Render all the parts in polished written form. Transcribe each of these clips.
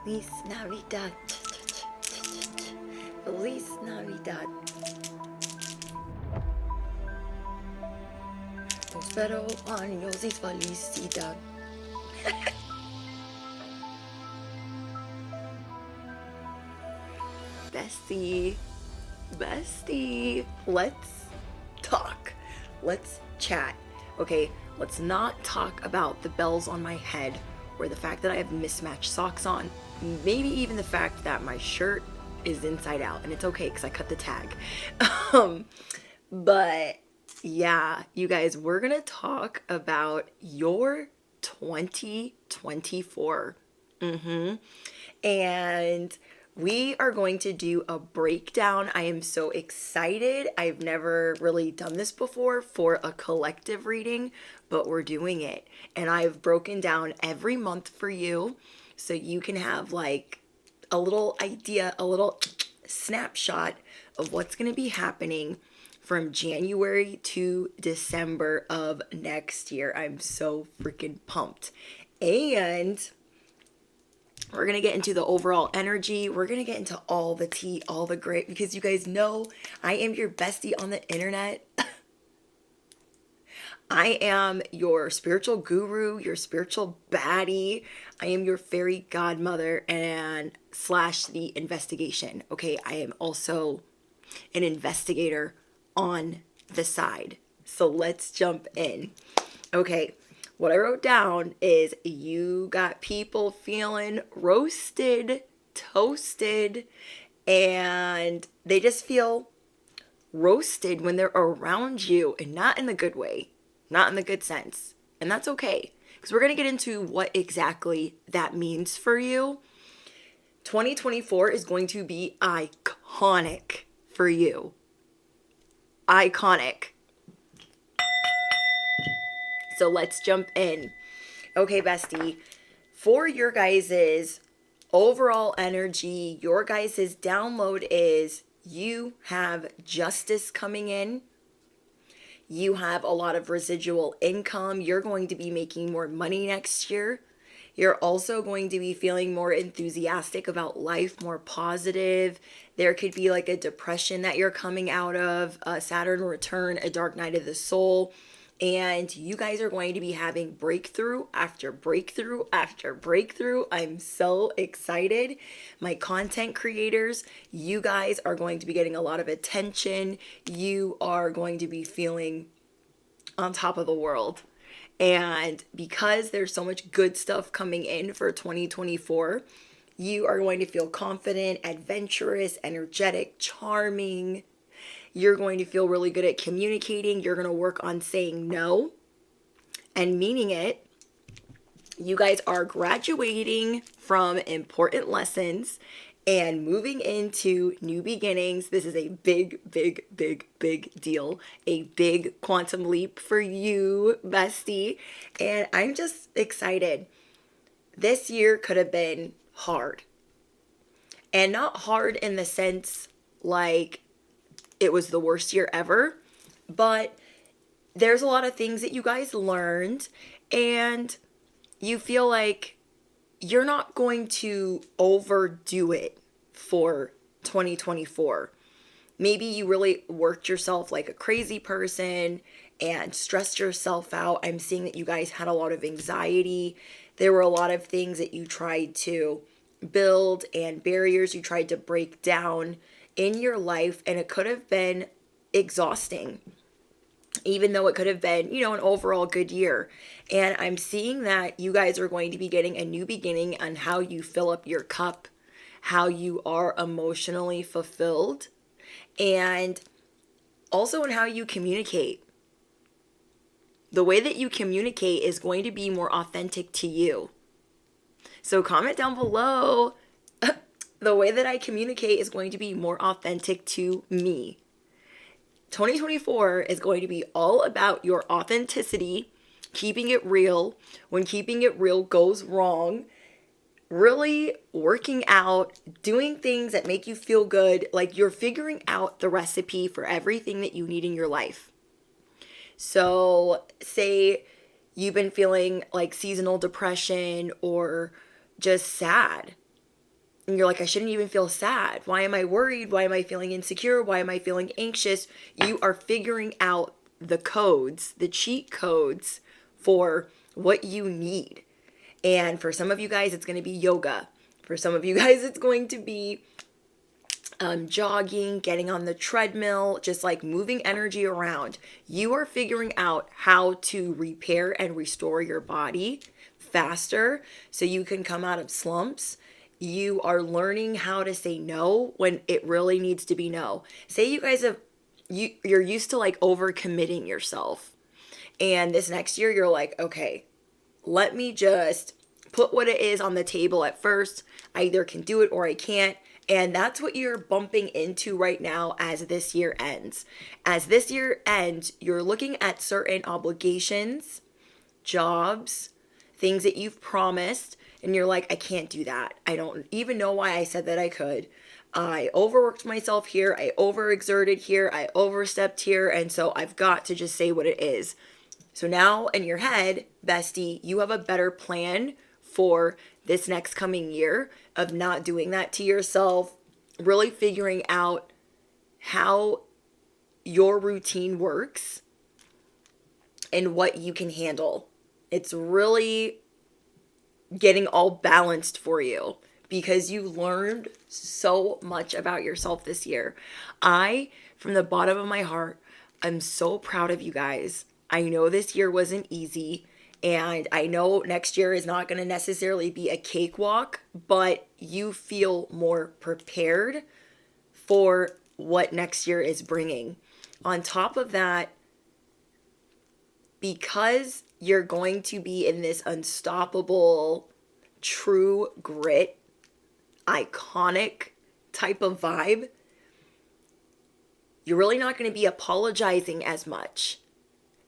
Feliz Navidad. Feliz Navidad. Prospero años y felicidad. Bestie, let's talk. Let's chat. Okay, let's not talk about the bells on my head or the fact that I have mismatched socks on. Maybe even the fact that my shirt is inside out, and it's okay because I cut the tag. But yeah, you guys, we're gonna talk about your 2024. And we are going to do a breakdown. I am so excited. I've never really done this before for a collective reading, but we're doing it. And I've broken down every month for you so you can have like a little idea, a little snapshot of what's going to be happening from January to December of next year. I'm so freaking pumped. And we're going to get into the overall energy. We're going to get into all the tea, all the great, because you guys know I am your bestie on the internet. I am your spiritual guru, your spiritual baddie. I am your fairy godmother and slash the investigation. Okay, I am also an investigator on the side. So let's jump in. Okay, what I wrote down is you got people feeling roasted, toasted, and they just feel roasted when they're around you, and not in the good way, not in the good sense. And that's okay, because we're going to get into what exactly that means for you. 2024 is going to be iconic for you. Iconic. So let's jump in. Okay, bestie, for your guys's overall energy, your guys's download is you have justice coming in. You have a lot of residual income. You're going to be making more money next year. You're also going to be feeling more enthusiastic about life, more positive. There could be like a depression that you're coming out of, a Saturn return, a dark night of the soul. And you guys are going to be having breakthrough after breakthrough after breakthrough. I'm so excited. My content creators, you guys are going to be getting a lot of attention. You are going to be feeling on top of the world. And because there's so much good stuff coming in for 2024, you are going to feel confident, adventurous, energetic, charming. You're going to feel really good at communicating. You're going to work on saying no and meaning it. You guys are graduating from important lessons and moving into new beginnings. This is a big, big, big, big deal. A big quantum leap for you, bestie. And I'm just excited. This year could have been hard. And not hard in the sense like it was the worst year ever, but there's a lot of things that you guys learned, and you feel like you're not going to overdo it for 2024. Maybe you really worked yourself like a crazy person and stressed yourself out. I'm seeing that you guys had a lot of anxiety. There were a lot of things that you tried to build and barriers you tried to break down in your life, and it could have been exhausting, even though it could have been, an overall good year. And I'm seeing that you guys are going to be getting a new beginning on how you fill up your cup, how you are emotionally fulfilled, and also in how you communicate. The way that you communicate is going to be more authentic to you. So comment down below. The way that I communicate is going to be more authentic to me. 2024 is going to be all about your authenticity, keeping it real. When keeping it real goes wrong, really working out, doing things that make you feel good, like you're figuring out the recipe for everything that you need in your life. So say you've been feeling like seasonal depression or just sad. And you're like, I shouldn't even feel sad. Why am I worried? Why am I feeling insecure? Why am I feeling anxious? You are figuring out the codes, the cheat codes for what you need. And for some of you guys, it's going to be yoga. For some of you guys, it's going to be jogging, getting on the treadmill, just like moving energy around. You are figuring out how to repair and restore your body faster so you can come out of slumps. You are learning how to say no when it really needs to be no. Say you guys you're used to like overcommitting yourself. And this next year you're like, okay, let me just put what it is on the table at first. I either can do it or I can't. And that's what you're bumping into right now as this year ends. As this year ends, you're looking at certain obligations, jobs, things that you've promised, and you're like, I can't do that. I don't even know why I said that I could. I overworked myself here. I overexerted here. I overstepped here. And so I've got to just say what it is. So now in your head, bestie, you have a better plan for this next coming year of not doing that to yourself, really figuring out how your routine works and what you can handle. It's really getting all balanced for you because you learned so much about yourself this year. From the bottom of my heart, I'm so proud of you guys. I know this year wasn't easy. And I know next year is not going to necessarily be a cakewalk, but you feel more prepared for what next year is bringing. On top of that, because you're going to be in this unstoppable, true grit, iconic type of vibe, you're really not going to be apologizing as much.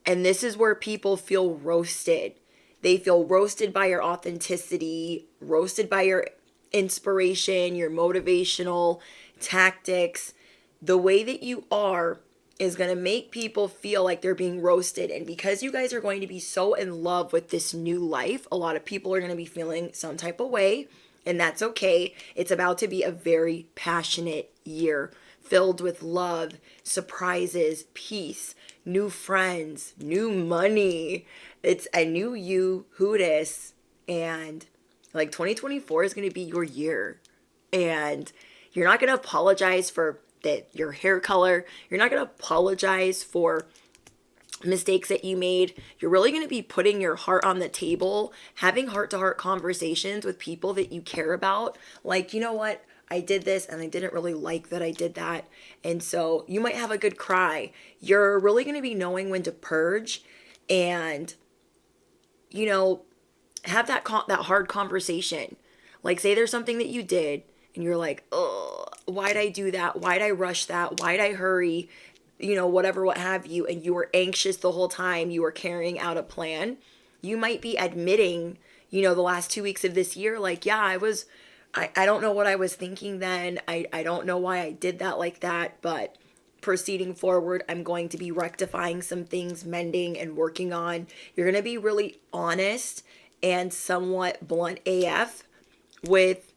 And this is where people feel roasted. They feel roasted by your authenticity, roasted by your inspiration, your motivational tactics. The way that you are is going to make people feel like they're being roasted. And because you guys are going to be so in love with this new life, a lot of people are going to be feeling some type of way. And that's okay. It's about to be a very passionate year filled with love, surprises, peace, new friends, new money. It's a new you, who dis, and like 2024 is going to be your year. And you're not going to apologize for your hair color. You're not going to apologize for mistakes that you made. You're really going to be putting your heart on the table, having heart-to-heart conversations with people that you care about. Like, you know what? I did this and I didn't really like that I did that. And so you might have a good cry. You're really going to be knowing when to purge and, have that hard conversation. Like, say there's something that you did and you're like, oh, why'd I do that? Why'd I rush that? Why'd I hurry? Whatever, what have you. And you were anxious the whole time you were carrying out a plan. You might be admitting, the last 2 weeks of this year, like, yeah, I don't know what I was thinking then. I don't know why I did that like that, but proceeding forward, I'm going to be rectifying some things, mending and working on. You're going to be really honest and somewhat blunt AF with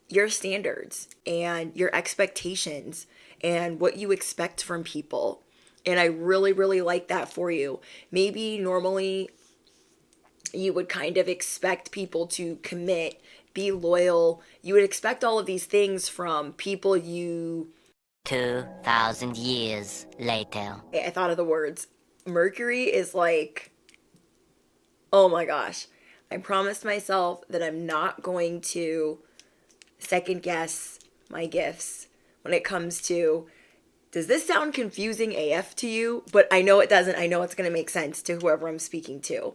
your standards and your expectations and what you expect from people. And I really, really like that for you. Maybe normally you would kind of expect people to commit, be loyal. You would expect all of these things from people you... 2,000 years later. I thought of the words. Mercury is like, oh my gosh. I promised myself that I'm not going to second guess my gifts when it comes to, does this sound confusing AF to you? But I know it doesn't. I know it's going to make sense to whoever I'm speaking to.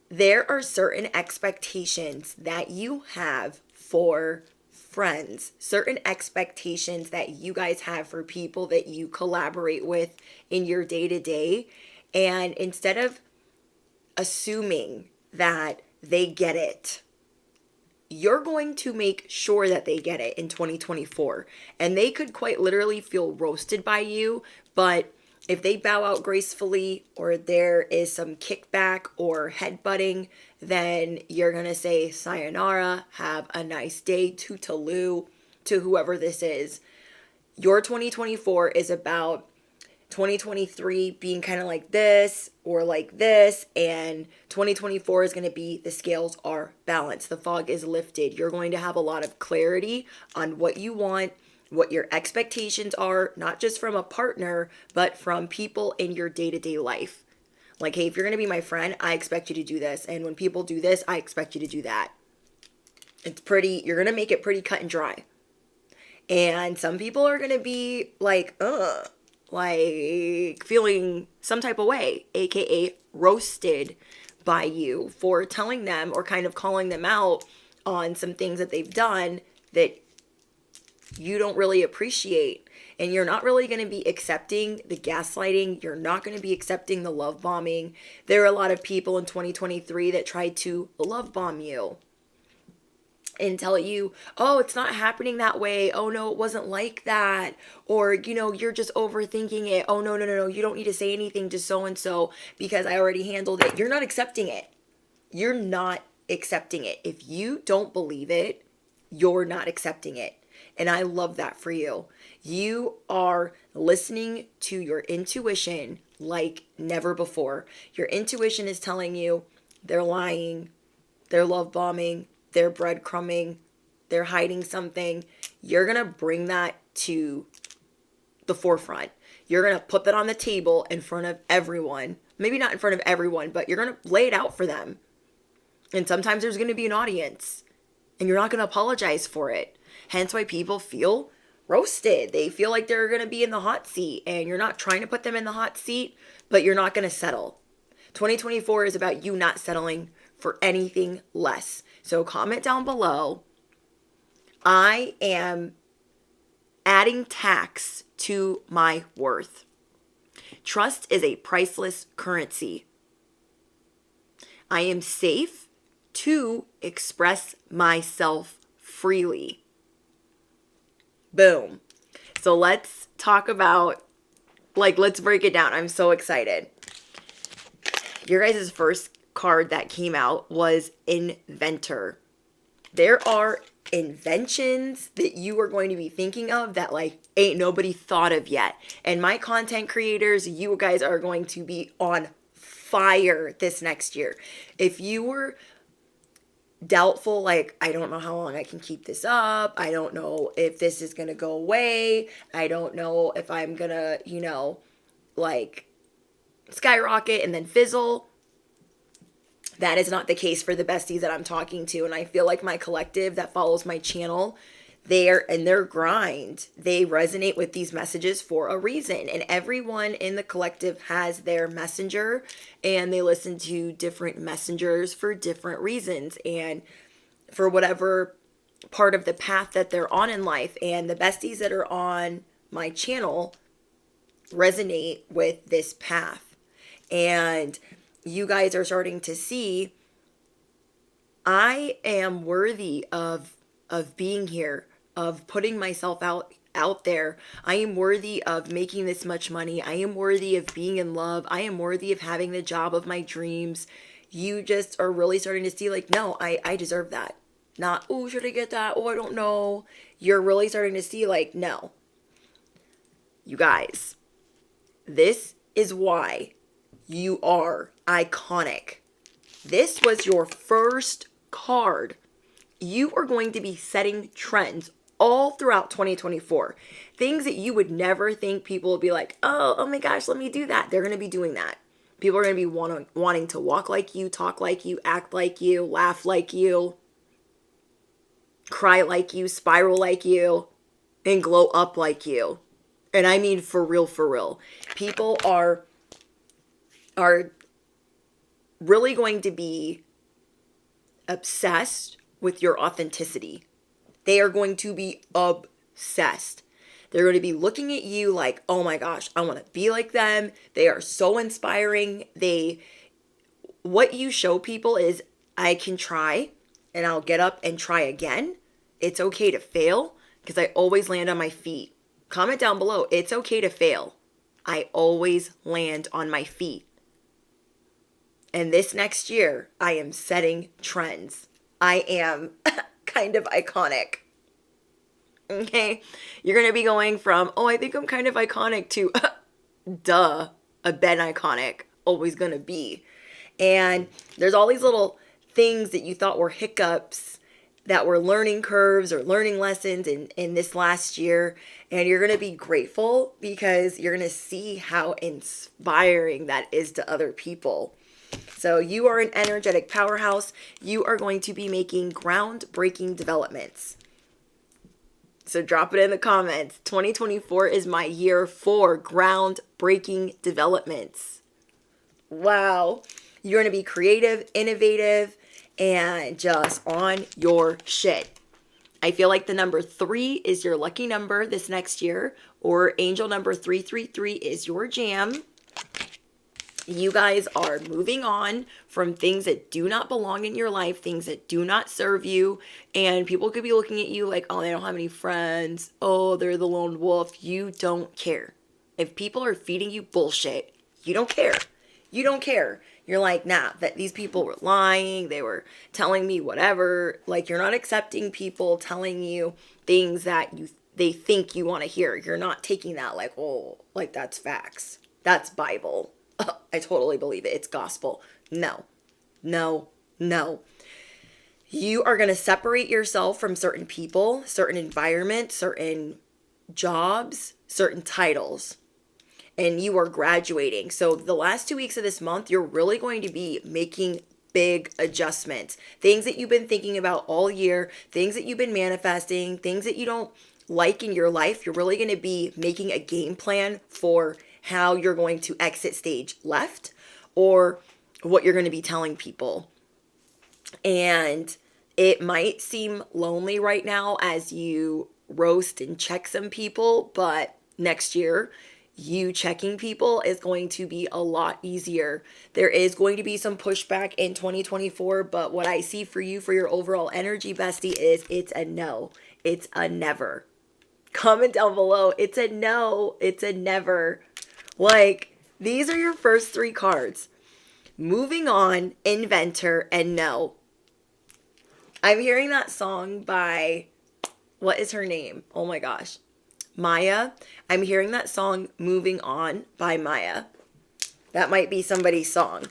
There are certain expectations that you have for friends, certain expectations that you guys have for people that you collaborate with in your day-to-day. And instead of assuming that they get it, you're going to make sure that they get it in 2024. And they could quite literally feel roasted by you, but If they bow out gracefully or there is some kickback or headbutting, then you're going to say sayonara, have a nice day, toodaloo to whoever this is. Your 2024 is about 2023 being kind of like this or like this, and 2024 is going to be the scales are balanced. The fog is lifted. You're going to have a lot of clarity on what you want, what your expectations are, not just from a partner, but from people in your day-to-day life. Like, hey, if you're going to be my friend, I expect you to do this. And when people do this, I expect you to do that. You're going to make it pretty cut and dry. And some people are going to be like feeling some type of way, aka roasted by you for telling them or kind of calling them out on some things that they've done that you don't really appreciate. And you're not really going to be accepting the gaslighting. You're not going to be accepting the love bombing. There are a lot of people in 2023 that tried to love bomb you and tell you, oh, it's not happening that way. Oh, no, it wasn't like that. Or, you're just overthinking it. Oh, no. You don't need to say anything to so-and-so because I already handled it. You're not accepting it. You're not accepting it. If you don't believe it, you're not accepting it. And I love that for you. You are listening to your intuition like never before. Your intuition is telling you they're lying, they're love bombing, they're breadcrumbing, they're hiding something. You're going to bring that to the forefront. You're going to put that on the table in front of everyone. Maybe not in front of everyone, but you're going to lay it out for them. And sometimes there's going to be an audience, and you're not going to apologize for it. Hence why people feel roasted. They feel like they're going to be in the hot seat, and you're not trying to put them in the hot seat, but you're not going to settle. 2024 is about you not settling for anything less. So comment down below. I am adding tax to my worth. Trust is a priceless currency. I am safe to express myself freely. Boom. So let's talk about, let's break it down. I'm so excited. Your guys' first card that came out was Inventor. There are inventions that you are going to be thinking of that ain't nobody thought of yet. And my content creators, you guys are going to be on fire this next year. If you were doubtful, I don't know how long I can keep this up. I don't know if this is going to go away. I don't know if I'm going to, skyrocket and then fizzle. That is not the case for the besties that I'm talking to. And I feel like my collective that follows my channel, they're in their grind. They resonate with these messages for a reason. And everyone in the collective has their messenger, and they listen to different messengers for different reasons and for whatever part of the path that they're on in life. And the besties that are on my channel resonate with this path. And you guys are starting to see I am worthy of being here, of putting myself out there. I am worthy of making this much money. I am worthy of being in love. I am worthy of having the job of my dreams. You just are really starting to see no, I deserve that. Not, oh, should I get that? Oh, I don't know. You're really starting to see no. You guys, this is why you are iconic. This was your first card. You are going to be setting trends all throughout 2024. Things that you would never think people would be like, oh my gosh, let me do that. They're going to be doing that. People are going to be wanting to walk like you, talk like you, act like you, laugh like you, cry like you, spiral like you, and glow up like you. And I mean for real, for real. People are really going to be obsessed with your authenticity. They are going to be obsessed. They're going to be looking at you like, oh my gosh, I want to be like them. They are so inspiring. What you show people is, I can try and I'll get up and try again. It's okay to fail because I always land on my feet. Comment down below. It's okay to fail. I always land on my feet. And this next year, I am setting trends. I am kind of iconic. Okay? You're going to be going from, oh, I think I'm kind of iconic to, duh, I've been iconic. Always going to be. And there's all these little things that you thought were hiccups that were learning curves or learning lessons in this last year. And you're going to be grateful because you're going to see how inspiring that is to other people. So you are an energetic powerhouse. You are going to be making groundbreaking developments. So drop it in the comments. 2024 is my year for groundbreaking developments. Wow. You're going to be creative, innovative, and just on your shit. I feel like the number 3 is your lucky number this next year, or angel number 333 is your jam. You guys are moving on from things that do not belong in your life, things that do not serve you, and people could be looking at you like, oh, they don't have any friends. Oh, they're the lone wolf. You don't care. If people are feeding you bullshit, you don't care. You don't care. You're like, nah, that these people were lying. They were telling me whatever. Like, you're not accepting people telling you things that they think you want to hear. You're not taking that like, oh, like that's facts. That's Bible. I totally believe it. It's gospel. No, no, no. You are going to separate yourself from certain people, certain environments, certain jobs, certain titles. And you are graduating. So the last 2 weeks of this month, you're really going to be making big adjustments. Things that you've been thinking about all year, things that you've been manifesting, things that you don't like in your life. You're really going to be making a game plan for how you're going to exit stage left or what you're going to be telling people. And it might seem lonely right now as you roast and check some people, but next year, you checking people is going to be a lot easier. There is going to be some pushback in 2024, but what I see for you for your overall energy, bestie, is it's a no. It's a never. Comment down below. It's a no. It's a never. Like, these are your first 3 cards. Moving on, inventor, and no. I'm hearing that song by, what is her name? Oh my gosh. Maya. I'm hearing that song Moving On by Maya. That might be somebody's song.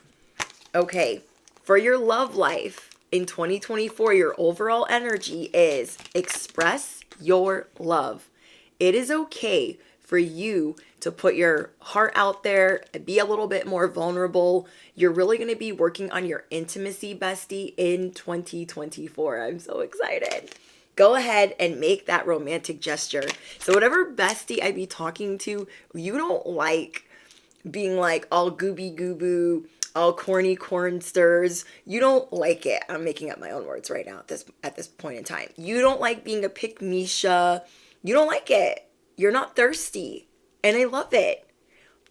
Okay. For your love life in 2024, your overall energy is express your love. It is okay for you to put your heart out there and be a little bit more vulnerable. You're really going to be working on your intimacy, bestie, in 2024. I'm so excited. Go ahead and make that romantic gesture. So whatever bestie I be talking to, you don't like being like all gooby goo all corny cornsters. You don't like it. I'm making up my own words right now at this point in time. You don't like being a pick-me-sha. You don't like it. You're not thirsty. And I love it.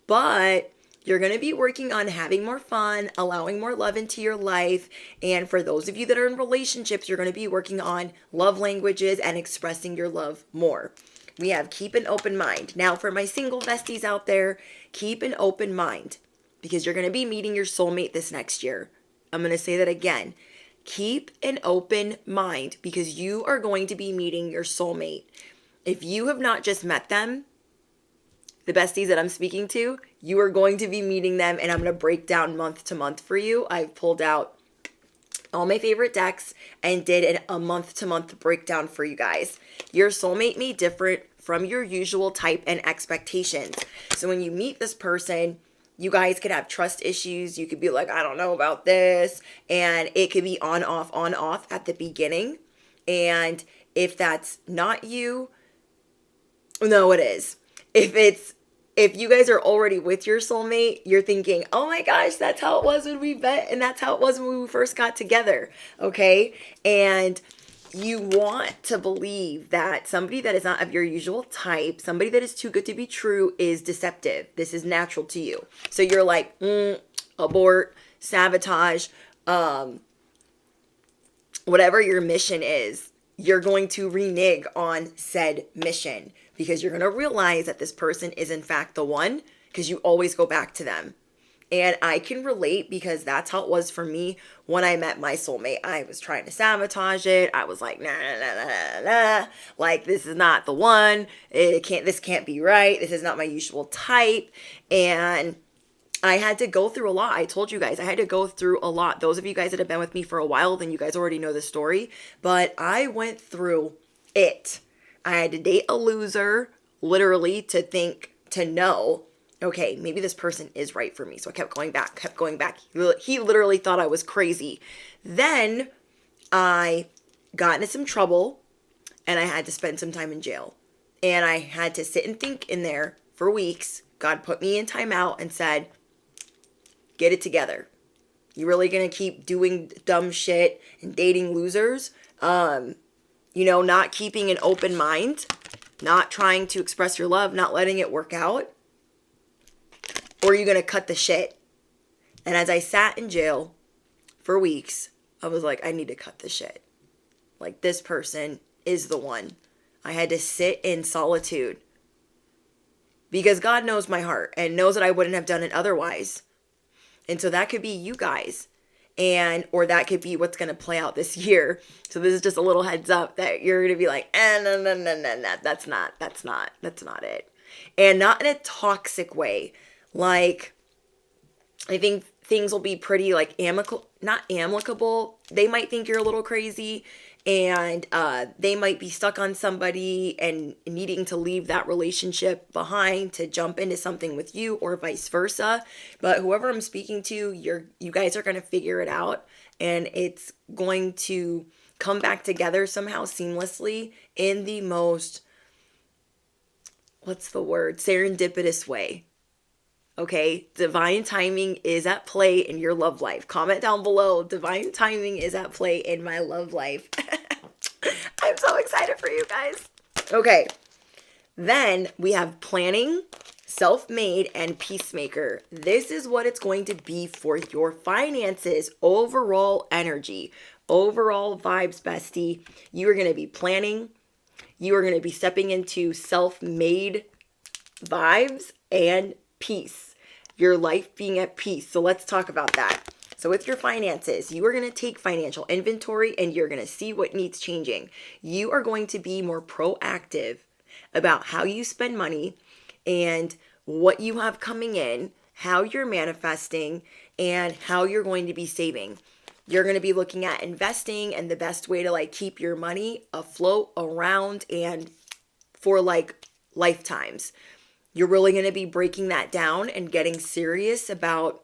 But you're going to be working on having more fun, allowing more love into your life. And for those of you that are in relationships, you're going to be working on love languages and expressing your love more. We have keep an open mind. Now, for my single besties out there, keep an open mind because you're going to be meeting your soulmate this next year. I'm going to say that again. Keep an open mind because you are going to be meeting your soulmate. If you have not just met them, the besties that I'm speaking to, you are going to be meeting them, and I'm going to break down month to month for you. I've pulled out all my favorite decks and did a month to month breakdown for you guys. Your soulmate may differ from your usual type and expectations. So when you meet this person, you guys could have trust issues. You could be like, I don't know about this. And it could be on, off at the beginning. And if that's not you, no, it is. If you guys are already with your soulmate, you're thinking, oh my gosh, that's how it was when we met, and that's how it was when we first got together, okay? And you want to believe that somebody that is not of your usual type, somebody that is too good to be true, is deceptive. This is natural to you. So you're like, abort, sabotage, whatever your mission is, you're going to renege on said mission. Because you're going to realize that this person is in fact the one. because you always go back to them. And I can relate because that's how it was for me when I met my soulmate. I was trying to sabotage it. I was like, nah, nah, nah, nah, nah, nah. Like, this is not the one. This can't be right. This is not my usual type. And I had to go through a lot. I told you guys, I had to go through a lot. Those of you guys that have been with me for a while, then you guys already know the story. But I went through it. I had to date a loser, literally, to know, okay, maybe this person is right for me. So I kept going back. He literally thought I was crazy. Then I got into some trouble and I had to spend some time in jail. And I had to sit and think in there for weeks. God put me in timeout and said, get it together. You really gonna keep doing dumb shit and dating losers? Not keeping an open mind, not trying to express your love, not letting it work out? Or are you gonna cut the shit? And as I sat in jail for weeks, I was like, I need to cut the shit. Like, this person is the one. I had to sit in solitude because God knows my heart and knows that I wouldn't have done it otherwise. And so that could be you guys, or that could be what's going to play out this year. So this is just a little heads up that you're going to be like, no, that's not it. And not in a toxic way. Like, I think things will be pretty like not amicable. They might think you're a little crazy, and they might be stuck on somebody and needing to leave that relationship behind to jump into something with you, or vice versa. But whoever I'm speaking to, you guys are going to figure it out, and it's going to come back together somehow seamlessly in the most, serendipitous way. Okay, divine timing is at play in your love life. Comment down below, divine timing is at play in my love life. I'm so excited for you guys. Okay, then we have planning, self-made, and peacemaker. This is what it's going to be for your finances, overall energy, overall vibes, bestie. You are going to be planning. You are going to be stepping into self-made vibes and peace, your life being at peace. So let's talk about that. So with your finances, you are going to take financial inventory and you're going to see what needs changing. You are going to be more proactive about how you spend money and what you have coming in, how you're manifesting, and how you're going to be saving. You're going to be looking at investing and the best way to keep your money afloat around and for lifetimes. You're really going to be breaking that down and getting serious about,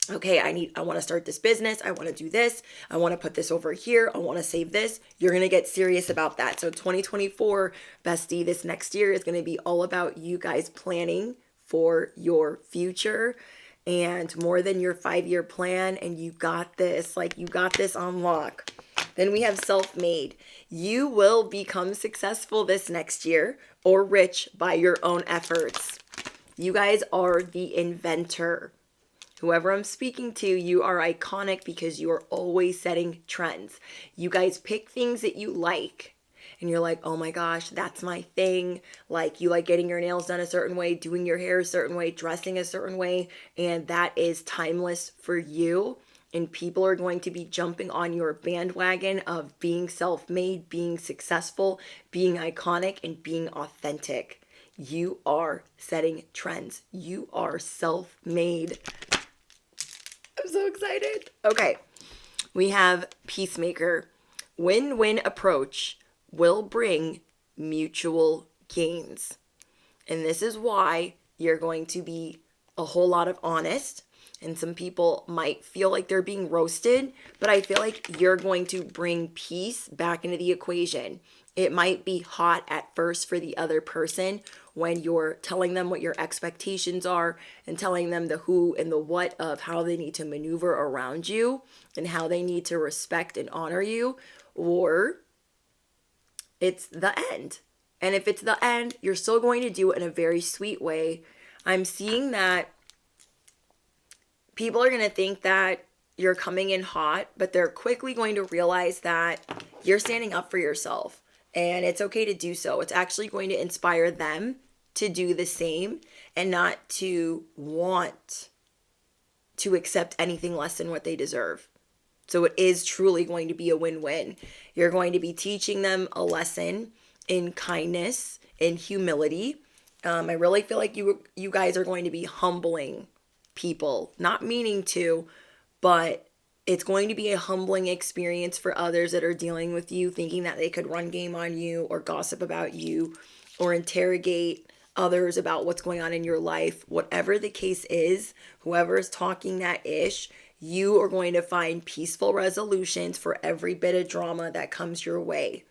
okay, I want to start this business. I want to do this. I want to put this over here. I want to save this. You're going to get serious about that. So 2024, bestie, this next year is going to be all about you guys planning for your future and more than your 5-year plan. And you got this, you got this on lock. Then we have self-made. You will become successful this next year or rich by your own efforts. You guys are the inventor. Whoever I'm speaking to, you are iconic because you are always setting trends. You guys pick things that you like and you're like, oh my gosh, that's my thing. You like getting your nails done a certain way, doing your hair a certain way, dressing a certain way, and that is timeless for you. And people are going to be jumping on your bandwagon of being self-made, being successful, being iconic, and being authentic. You are setting trends. You are self-made. I'm so excited. Okay, we have peacemaker. Win-win approach will bring mutual gains. And this is why you're going to be a whole lot of honest. And some people might feel like they're being roasted, but I feel like you're going to bring peace back into the equation. It might be hot at first for the other person when you're telling them what your expectations are and telling them the who and the what of how they need to maneuver around you and how they need to respect and honor you, or it's the end. And if it's the end, you're still going to do it in a very sweet way. I'm seeing that people are going to think that you're coming in hot, but they're quickly going to realize that you're standing up for yourself and it's okay to do so. It's actually going to inspire them to do the same and not to want to accept anything less than what they deserve. So it is truly going to be a win-win. You're going to be teaching them a lesson in kindness, in humility. I really feel like you guys are going to be humbling people, not meaning to, but it's going to be a humbling experience for others that are dealing with you, thinking that they could run game on you or gossip about you or interrogate others about what's going on in your life. Whatever the case is, whoever is talking that ish, you are going to find peaceful resolutions for every bit of drama that comes your way.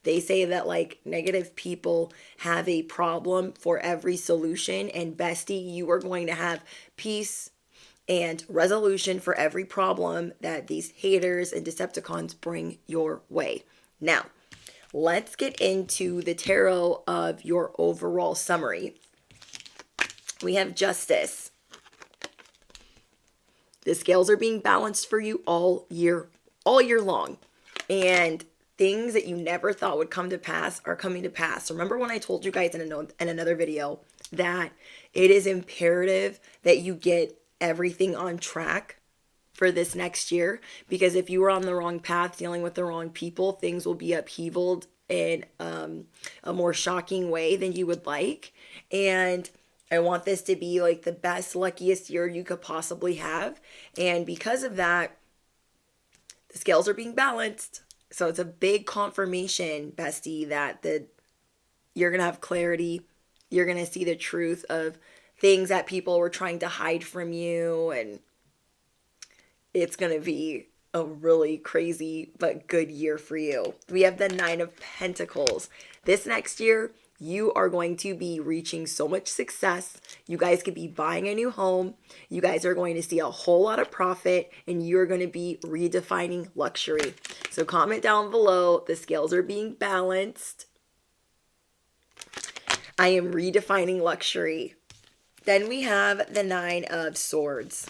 They say that like negative people have a problem for every solution, and bestie, you are going to have peace and resolution for every problem that these haters and Decepticons bring your way. Now, let's get into the tarot of your overall summary. We have Justice. The scales are being balanced for you all year long. And things that you never thought would come to pass are coming to pass. Remember when I told you guys in another video that it is imperative that you get everything on track for this next year? Because if you were on the wrong path, dealing with the wrong people, things will be upheavaled in a more shocking way than you would like. And I want this to be like the best, luckiest year you could possibly have. And because of that, the scales are being balanced. So it's a big confirmation, bestie, that you're going to have clarity. You're going to see the truth of things that people were trying to hide from you. And it's going to be a really crazy but good year for you. We have the Nine of Pentacles. This next year, you are going to be reaching so much success. You guys could be buying a new home. You guys are going to see a whole lot of profit, and you're going to be redefining luxury. So comment down below. The scales are being balanced. I am redefining luxury. Then we have the Nine of Swords.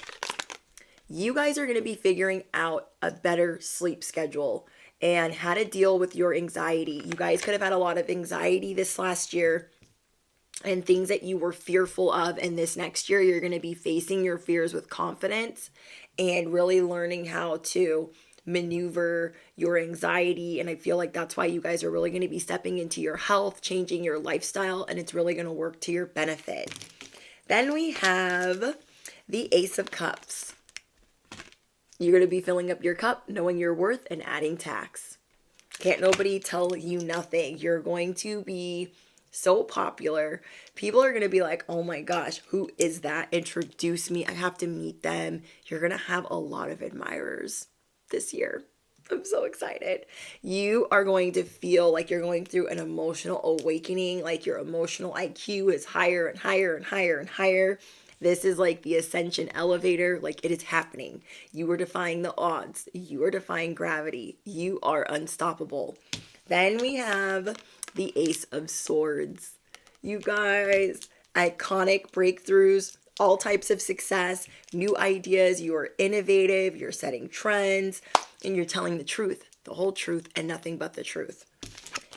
You guys are going to be figuring out a better sleep schedule and how to deal with your anxiety. You guys could have had a lot of anxiety this last year and things that you were fearful of. And this next year, you're going to be facing your fears with confidence and really learning how to maneuver your anxiety. And I feel like that's why you guys are really going to be stepping into your health, changing your lifestyle, and it's really going to work to your benefit. Then we have the Ace of Cups. You're going to be filling up your cup, knowing your worth, and adding tax. Can't nobody tell you nothing. You're going to be so popular. People are going to be like, oh my gosh, who is that? Introduce me. I have to meet them. You're going to have a lot of admirers this year. I'm so excited. You are going to feel like you're going through an emotional awakening, like your emotional IQ is higher and higher and higher and higher. This is like the ascension elevator. Like, it is happening. You are defying the odds. You are defying gravity. You are unstoppable. Then we have the Ace of Swords. You guys, iconic breakthroughs, all types of success, new ideas. You are innovative. You're setting trends, and you're telling the truth, the whole truth, and nothing but the truth.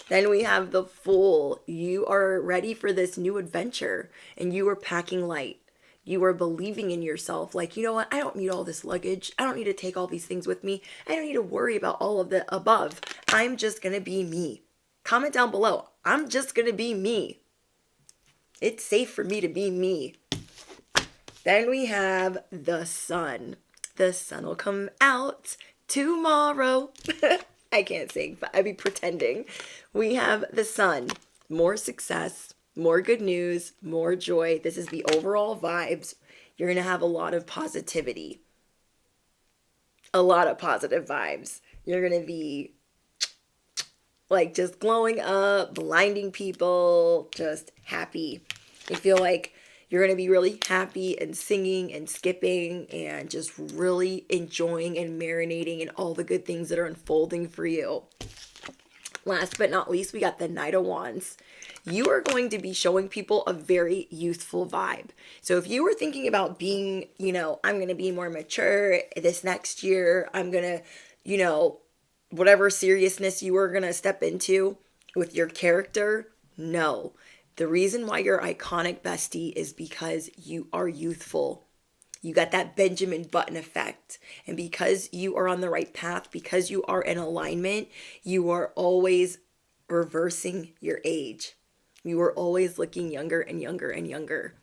Then we have the Fool. You are ready for this new adventure, and you are packing light. You are believing in yourself. Like, you know what? I don't need all this luggage. I don't need to take all these things with me. I don't need to worry about all of the above. I'm just going to be me. Comment down below. I'm just going to be me. It's safe for me to be me. Then we have the Sun. The sun will come out tomorrow. I can't sing, but I'd be pretending. We have the Sun. More success. More good news, more joy. This is the overall vibes. You're going to have a lot of positivity. A lot of positive vibes. You're going to be like just glowing up, blinding people, just happy. I feel like you're going to be really happy and singing and skipping and just really enjoying and marinating in all the good things that are unfolding for you. Last but not least, we got the Knight of Wands. You are going to be showing people a very youthful vibe. So if you were thinking about being, I'm going to be more mature this next year, I'm going to, whatever seriousness you were going to step into with your character, no. The reason why you're iconic, bestie, is because you are youthful. You got that Benjamin Button effect. And because you are on the right path, because you are in alignment, you are always reversing your age. You are always looking younger and younger and younger.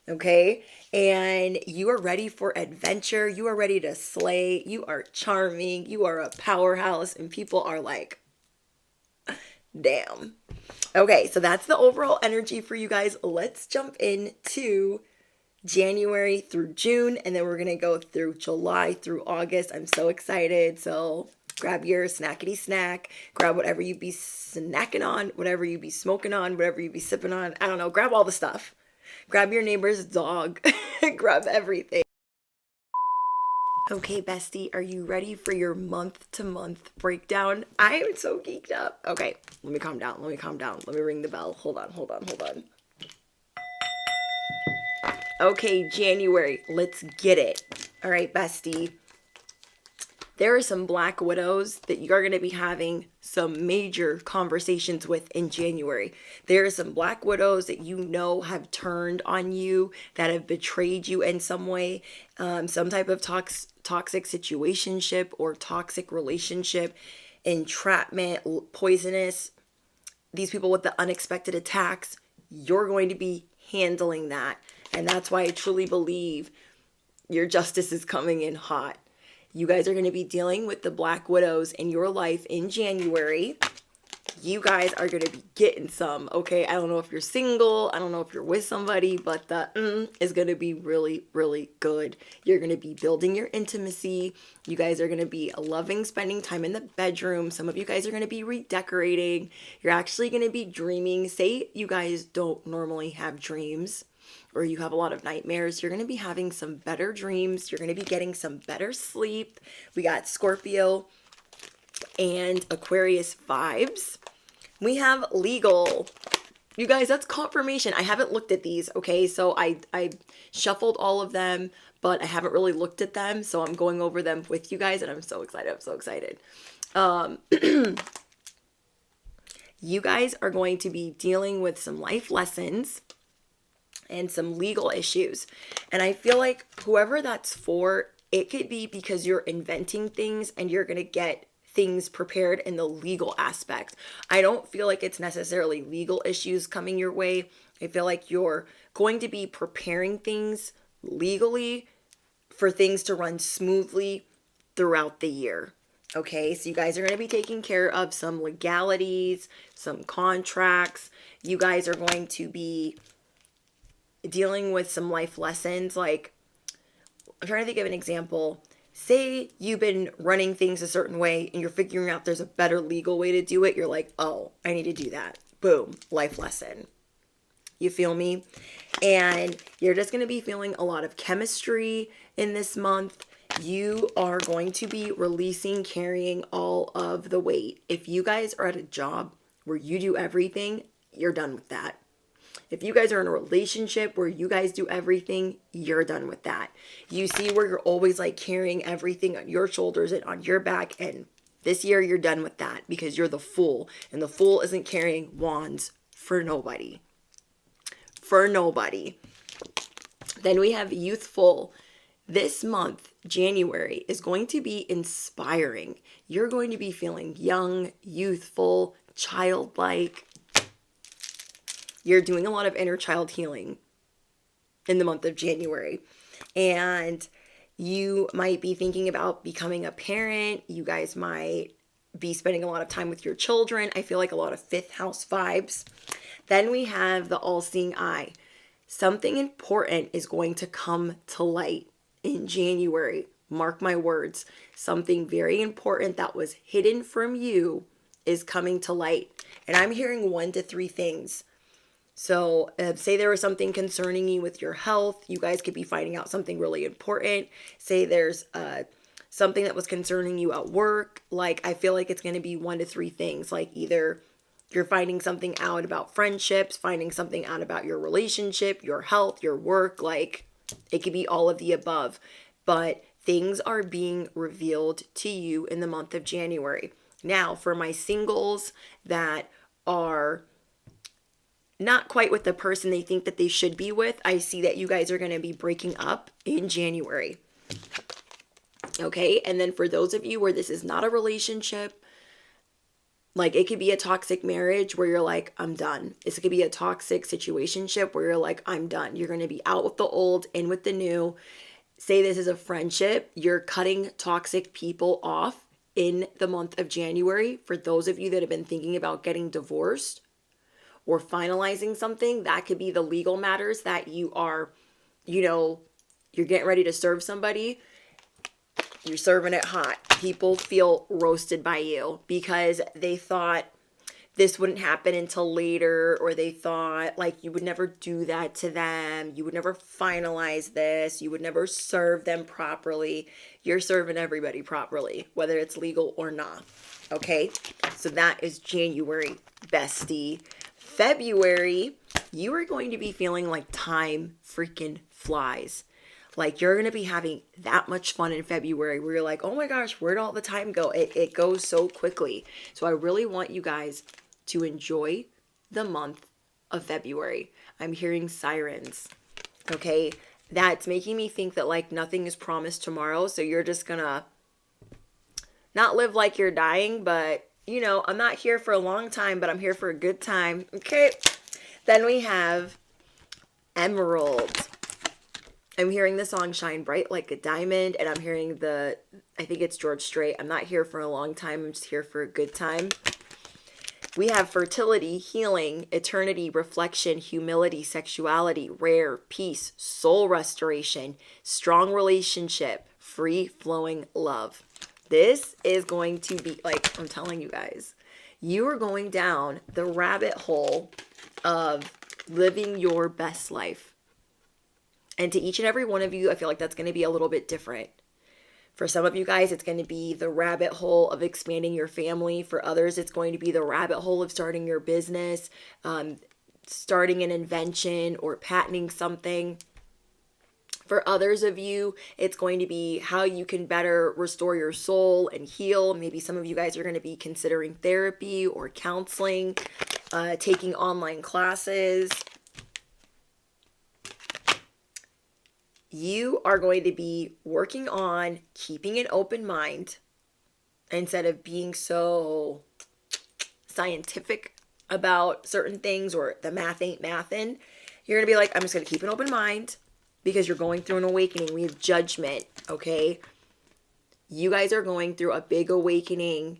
Okay? And you are ready for adventure. You are ready to slay. You are charming. You are a powerhouse. And people are like, damn. Okay, so that's the overall energy for you guys. Let's jump into January through June, and then we're gonna go through July through August. I'm so excited. So grab your snackety snack, grab whatever you be snacking on, whatever you be smoking on, whatever you be sipping on. I don't know, grab all the stuff. Grab your neighbor's dog, grab everything. Okay, bestie, are you ready for your month to month breakdown? I am so geeked up. Okay, let me calm down. Let me ring the bell. Hold on. Okay, January, let's get it. All right, bestie. There are some Black Widows that you are going to be having some major conversations with in January. There are some Black Widows that you know have turned on you, that have betrayed you in some way, some type of toxic situationship or toxic relationship, entrapment, poisonous, these people with the unexpected attacks. You're going to be handling that. And that's why I truly believe your justice is coming in hot. You guys are going to be dealing with the Black Widows in your life in January. You guys are going to be getting some, okay? I don't know if you're single. I don't know if you're with somebody, but the is going to be really, really good. You're going to be building your intimacy. You guys are going to be loving spending time in the bedroom. Some of you guys are going to be redecorating. You're actually going to be dreaming. Say you guys don't normally have dreams, or you have a lot of nightmares, you're going to be having some better dreams. You're going to be getting some better sleep. We got Scorpio and Aquarius vibes. We have legal. You guys, that's confirmation. I haven't looked at these, okay? So I shuffled all of them, but I haven't really looked at them. So I'm going over them with you guys, and I'm so excited. You guys are going to be dealing with some life lessons and some legal issues. And I feel like whoever that's for, it could be because you're inventing things and you're going to get things prepared in the legal aspect. I don't feel like it's necessarily legal issues coming your way. I feel like you're going to be preparing things legally for things to run smoothly throughout the year. Okay, so you guys are going to be taking care of some legalities, some contracts. You guys are going to be dealing with some life lessons. Like, I'm trying to think of an example. Say you've been running things a certain way and you're figuring out there's a better legal way to do it. You're like, oh, I need to do that. Boom, life lesson. You feel me? And you're just going to be feeling a lot of chemistry in this month. You are going to be carrying all of the weight. If you guys are at a job where you do everything, you're done with that. If you guys are in a relationship where you guys do everything, you're done with that. You see where you're always like carrying everything on your shoulders and on your back, and this year you're done with that because you're the fool, and the fool isn't carrying wands for nobody. For nobody. Then we have youthful. This month, January, is going to be inspiring. You're going to be feeling young, youthful, childlike. You're doing a lot of inner child healing in the month of January. And you might be thinking about becoming a parent. You guys might be spending a lot of time with your children. I feel like a lot of fifth house vibes. Then we have the all-seeing eye. Something important is going to come to light in January. Mark my words. Something very important that was hidden from you is coming to light. And I'm hearing 1 to 3 things. So say there was something concerning you with your health. You guys could be finding out something really important. Say there's something that was concerning you at work. Like, I feel like it's going to be 1 to 3 things. Like, either you're finding something out about friendships, finding something out about your relationship, your health, your work. Like, it could be all of the above. But things are being revealed to you in the month of January. Now, for my singles that are not quite with the person they think that they should be with. I see that you guys are going to be breaking up in January. Okay, and then for those of you where this is not a relationship, like it could be a toxic marriage where you're like, I'm done. This could be a toxic situationship where you're like, I'm done. You're going to be out with the old, in with the new. Say this is a friendship. You're cutting toxic people off in the month of January. For those of you that have been thinking about getting divorced or finalizing something, that could be the legal matters that you are, you're getting ready to serve somebody. You're serving it hot. People feel roasted by you because they thought this wouldn't happen until later, or they thought like you would never do that to them. You would never finalize this. You would never serve them properly. You're serving everybody properly, whether it's legal or not. Okay? So that is January, bestie. February, you are going to be feeling like time freaking flies. Like you're going to be having that much fun in February where you're like, oh my gosh, where'd all the time go? It goes so quickly. So I really want you guys to enjoy the month of February. I'm hearing sirens. Okay. That's making me think that like nothing is promised tomorrow. So you're just going to not live like you're dying, but I'm not here for a long time, but I'm here for a good time. Okay. Then we have Emerald. I'm hearing the song Shine Bright Like a Diamond, and I'm hearing I think it's George Strait. I'm not here for a long time. I'm just here for a good time. We have fertility, healing, eternity, reflection, humility, sexuality, rare, peace, soul restoration, strong relationship, free flowing love. This is going to be, like, I'm telling you guys, you are going down the rabbit hole of living your best life. And to each and every one of you, I feel like that's going to be a little bit different. For some of you guys, it's going to be the rabbit hole of expanding your family. For others, it's going to be the rabbit hole of starting your business, starting an invention or patenting something. For others of you, it's going to be how you can better restore your soul and heal. Maybe some of you guys are going to be considering therapy or counseling, taking online classes. You are going to be working on keeping an open mind instead of being so scientific about certain things or the math ain't mathin'. You're going to be like, I'm just going to keep an open mind because you're going through an awakening. We have judgment, okay? You guys are going through a big awakening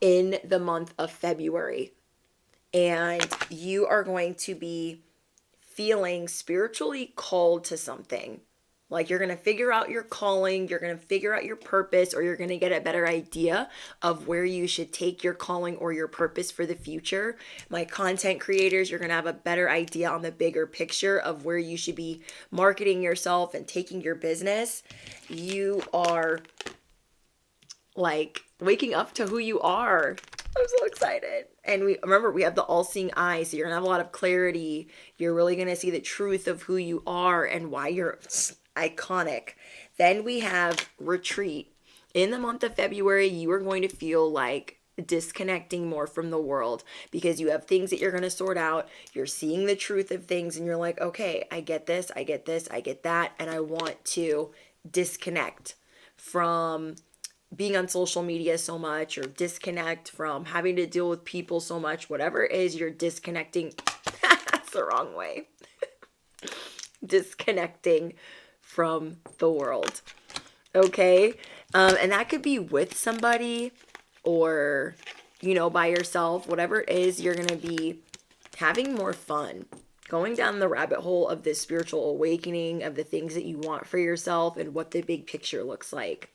in the month of February. And you are going to be feeling spiritually called to something. Like you're going to figure out your calling, you're going to figure out your purpose, or you're going to get a better idea of where you should take your calling or your purpose for the future. My content creators, you're going to have a better idea on the bigger picture of where you should be marketing yourself and taking your business. You are like waking up to who you are. I'm so excited. And we have the all-seeing eye, so you're going to have a lot of clarity. You're really going to see the truth of who you are and why you're iconic. Then we have retreat. In the month of February, you are going to feel like disconnecting more from the world because you have things that you're going to sort out. You're seeing the truth of things and you're like, okay, I get this, I get this, I get that. And I want to disconnect from being on social media so much, or disconnect from having to deal with people so much. Whatever it is, you're disconnecting. That's the wrong way. Disconnecting from the world. Okay? And that could be with somebody or, by yourself. Whatever it is, you're going to be having more fun. Going down the rabbit hole of this spiritual awakening, of the things that you want for yourself and what the big picture looks like.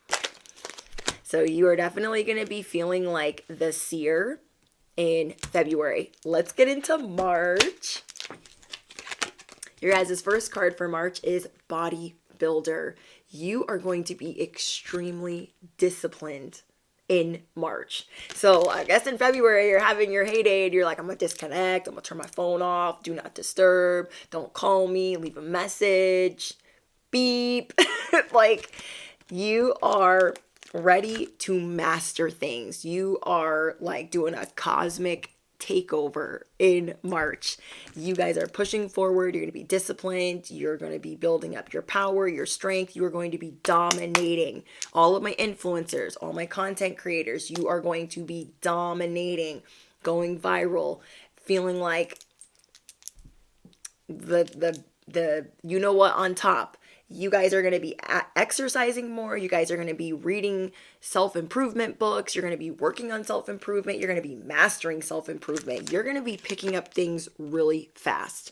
So you are definitely going to be feeling like the seer in February. Let's get into March. Your guys' first card for March is Bodybuilder. You are going to be extremely disciplined in March. So I guess in February, you're having your heyday and you're like, I'm going to disconnect. I'm going to turn my phone off. Do not disturb. Don't call me. Leave a message. Beep. Like you are ready to master things. You are like doing a cosmic takeover in March. You guys are pushing forward. You're going to be disciplined. You're going to be building up your power, your strength. You are going to be dominating. All of my influencers, all my content creators, you are going to be dominating, going viral, feeling like the you know what on top. You guys are going to be exercising more. You guys are going to be reading self-improvement books. You're going to be working on self-improvement. You're going to be mastering self-improvement. You're going to be picking up things really fast.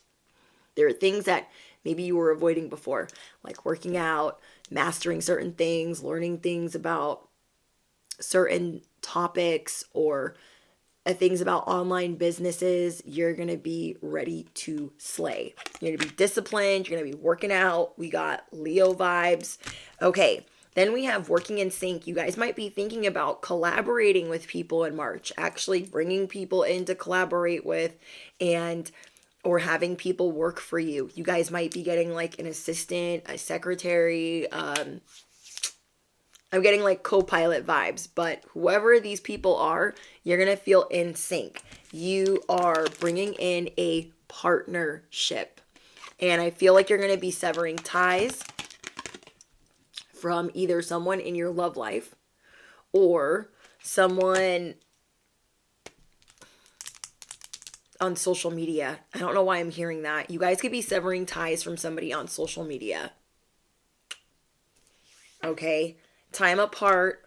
There are things that maybe you were avoiding before, like working out, mastering certain things, learning things about certain topics, or things about online businesses. You're going to be ready to slay. You're going to be disciplined. You're going to be working out. We got Leo vibes. Okay. Then we have working in sync. You guys might be thinking about collaborating with people in March, actually bringing people in to collaborate with, and or having people work for you. You guys might be getting like an assistant, a secretary, I'm getting like co-pilot vibes, but whoever these people are, you're going to feel in sync. You are bringing in a partnership. And I feel like you're going to be severing ties from either someone in your love life or someone on social media. I don't know why I'm hearing that. You guys could be severing ties from somebody on social media. Okay? Time apart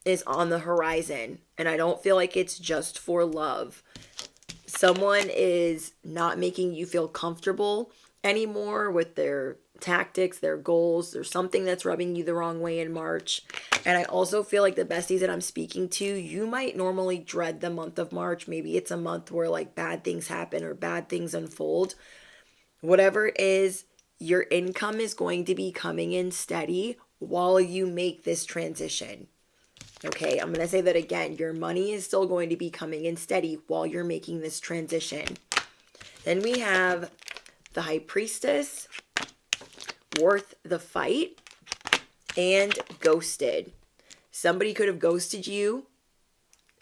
is on the horizon, and I don't feel like it's just for love. Someone is not making you feel comfortable anymore with their tactics, their goals. There's something that's rubbing you the wrong way in March. And I also feel like the besties that I'm speaking to, you might normally dread the month of March. Maybe it's a month where like bad things happen or bad things unfold. Whatever it is, your income is going to be coming in steady while you make this transition. Okay, I'm going to say that again. Your money is still going to be coming in steady while you're making this transition. Then we have the High Priestess, Worth the Fight, and Ghosted. Somebody could have ghosted you,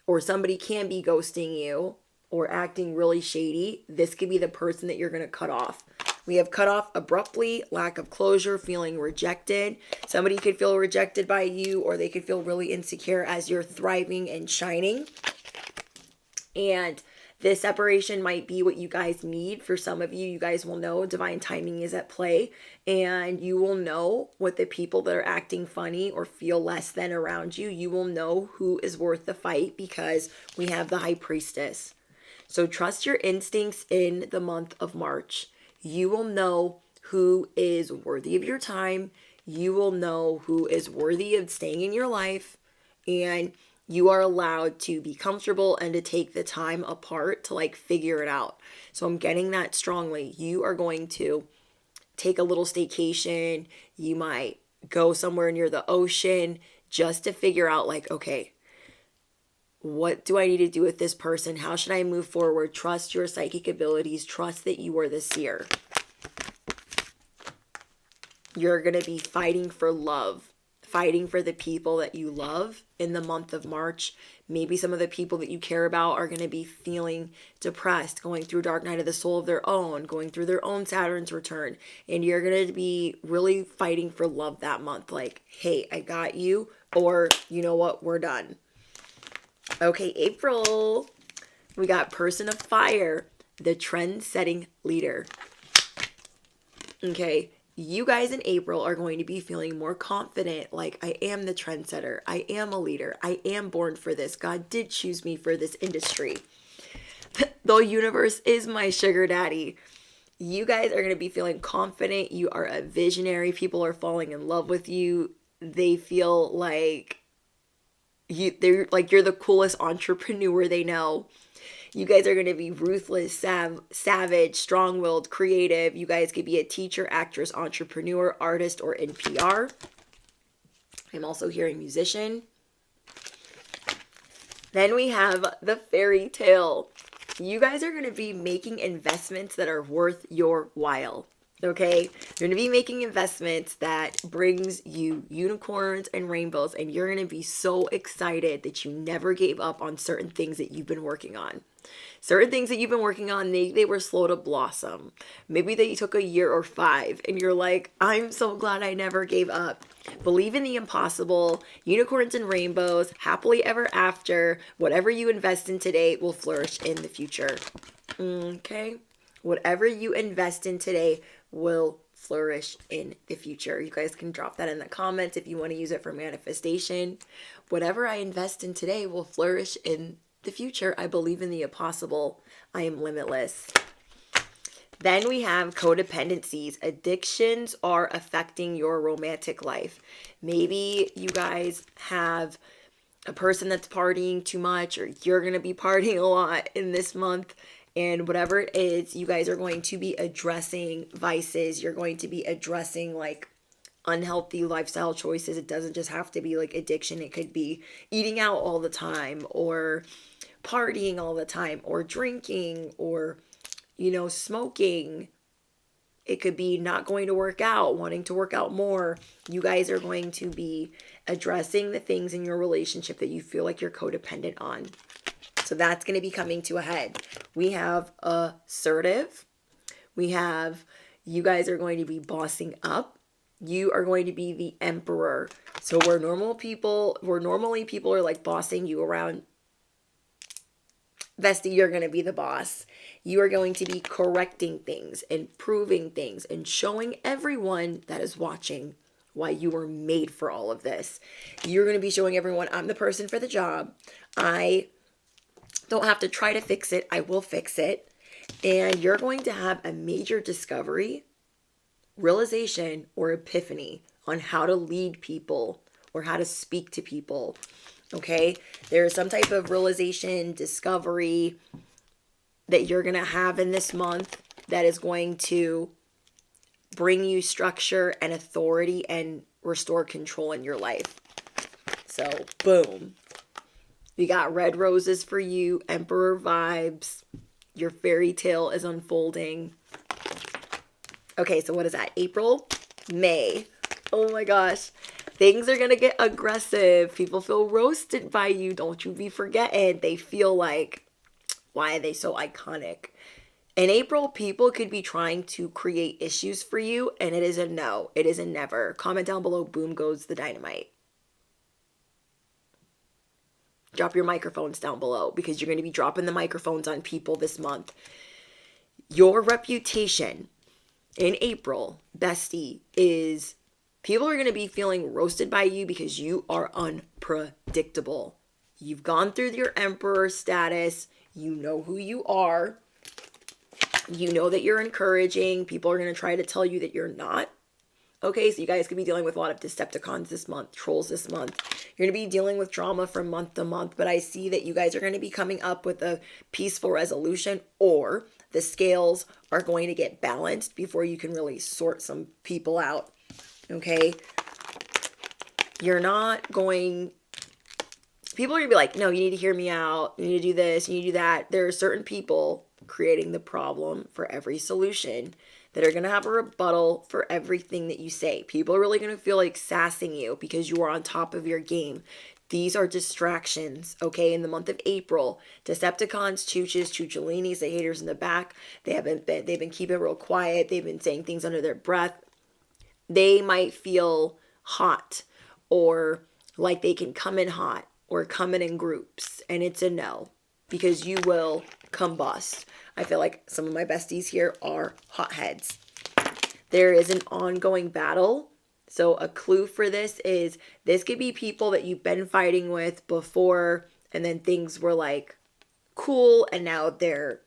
or somebody can be ghosting you or acting really shady. This could be the person that you're going to cut off. We have cut off abruptly, lack of closure, feeling rejected. Somebody could feel rejected by you, or they could feel really insecure as you're thriving and shining. And this separation might be what you guys need. For some of you, you guys will know divine timing is at play, and you will know what the people that are acting funny or feel less than around you, you will know who is worth the fight, because we have the High Priestess. So trust your instincts in the month of March. You will know who is worthy of your time. You will know who is worthy of staying in your life. And you are allowed to be comfortable and to take the time apart to like figure it out. So I'm getting that strongly. You are going to take a little staycation. You might go somewhere near the ocean just to figure out like, okay, what do I need to do with this person? How should I move forward? Trust your psychic abilities. Trust that you are the seer. You're going to be fighting for love, fighting for the people that you love in the month of March. Maybe some of the people that you care about are going to be feeling depressed, going through dark night of the soul of their own, going through their own Saturn's return. And you're going to be really fighting for love that month. Like, hey, I got you. Or, you know what, we're done. Okay, April, we got Person of Fire, the trend-setting leader. Okay, you guys in April are going to be feeling more confident, like I am the trendsetter, I am a leader, I am born for this, God did choose me for this industry. The universe is my sugar daddy. You guys are going to be feeling confident, you are a visionary, people are falling in love with you, they feel like they're like you're the coolest entrepreneur they know. You guys are going to be ruthless, savage, strong-willed, creative. You guys could be a teacher, actress, entrepreneur, artist, or in PR. I'm also hearing musician. Then we have the fairy tale. You guys are going to be making investments that are worth your while. Okay, you're going to be making investments that brings you unicorns and rainbows, and you're going to be so excited that you never gave up on certain things that you've been working on. Certain things that you've been working on, they were slow to blossom. Maybe they took a year or 5, and you're like, I'm so glad I never gave up. Believe in the impossible, unicorns and rainbows, happily ever after. Whatever you invest in today will flourish in the future. Okay? Whatever you invest in today will flourish in the future. You guys can drop that in the comments if you want to use it for manifestation. Whatever I invest in today will flourish in the future. I believe in the impossible. I am limitless. Then we have codependencies. Addictions are affecting your romantic life. Maybe you guys have a person that's partying too much, or you're going to be partying a lot in this month. And whatever it is, you guys are going to be addressing vices. You're going to be addressing like unhealthy lifestyle choices. It doesn't just have to be like addiction. It could be eating out all the time, or partying all the time, or drinking, or, smoking. It could be not going to work out, wanting to work out more. You guys are going to be addressing the things in your relationship that you feel like you're codependent on. So that's going to be coming to a head. We have assertive. We have you guys are going to be bossing up. You are going to be the emperor. So where normally people are like bossing you around, Bestie, you're going to be the boss. You are going to be correcting things, improving things, and showing everyone that is watching why you were made for all of this. You're going to be showing everyone, I'm the person for the job. I don't have to try to fix it. I will fix it. And you're going to have a major discovery, realization, or epiphany on how to lead people or how to speak to people. Okay? There's some type of realization, discovery that you're going to have in this month that is going to bring you structure and authority and restore control in your life. So, boom. We got red roses for you, emperor vibes. Your fairy tale is unfolding. Okay, so what is that? April? May. Oh my gosh. Things are going to get aggressive. People feel roasted by you. Don't you be forgetting. They feel like, why are they so iconic? In April, people could be trying to create issues for you, and it is a no. It is a never. Comment down below, boom goes the dynamite. Drop your microphones down below, because you're going to be dropping the microphones on people this month. Your reputation in April, bestie, is people are going to be feeling roasted by you because you are unpredictable. You've gone through your emperor status. You know who you are. You know that you're encouraging. People are going to try to tell you that you're not. Okay, so you guys could be dealing with a lot of Decepticons this month, trolls this month. You're going to be dealing with drama from month to month, but I see that you guys are going to be coming up with a peaceful resolution, or the scales are going to get balanced before you can really sort some people out. Okay? You're not going... People are going to be like, no, you need to hear me out. You need to do this. You need to do that. There are certain people creating the problem for every solution that are going to have a rebuttal for everything that you say. People are really going to feel like sassing you because you are on top of your game. These are distractions, okay? In the month of April, Decepticons, Chooches, Choocholinis, the haters in the back, they've been keeping real quiet. They've been saying things under their breath. They might feel hot, or like they can come in hot, or come in groups, and it's a no, because you will combust. I feel like some of my besties here are hotheads. There is an ongoing battle. So a clue for this is, this could be people that you've been fighting with before, and then things were like cool, and now they're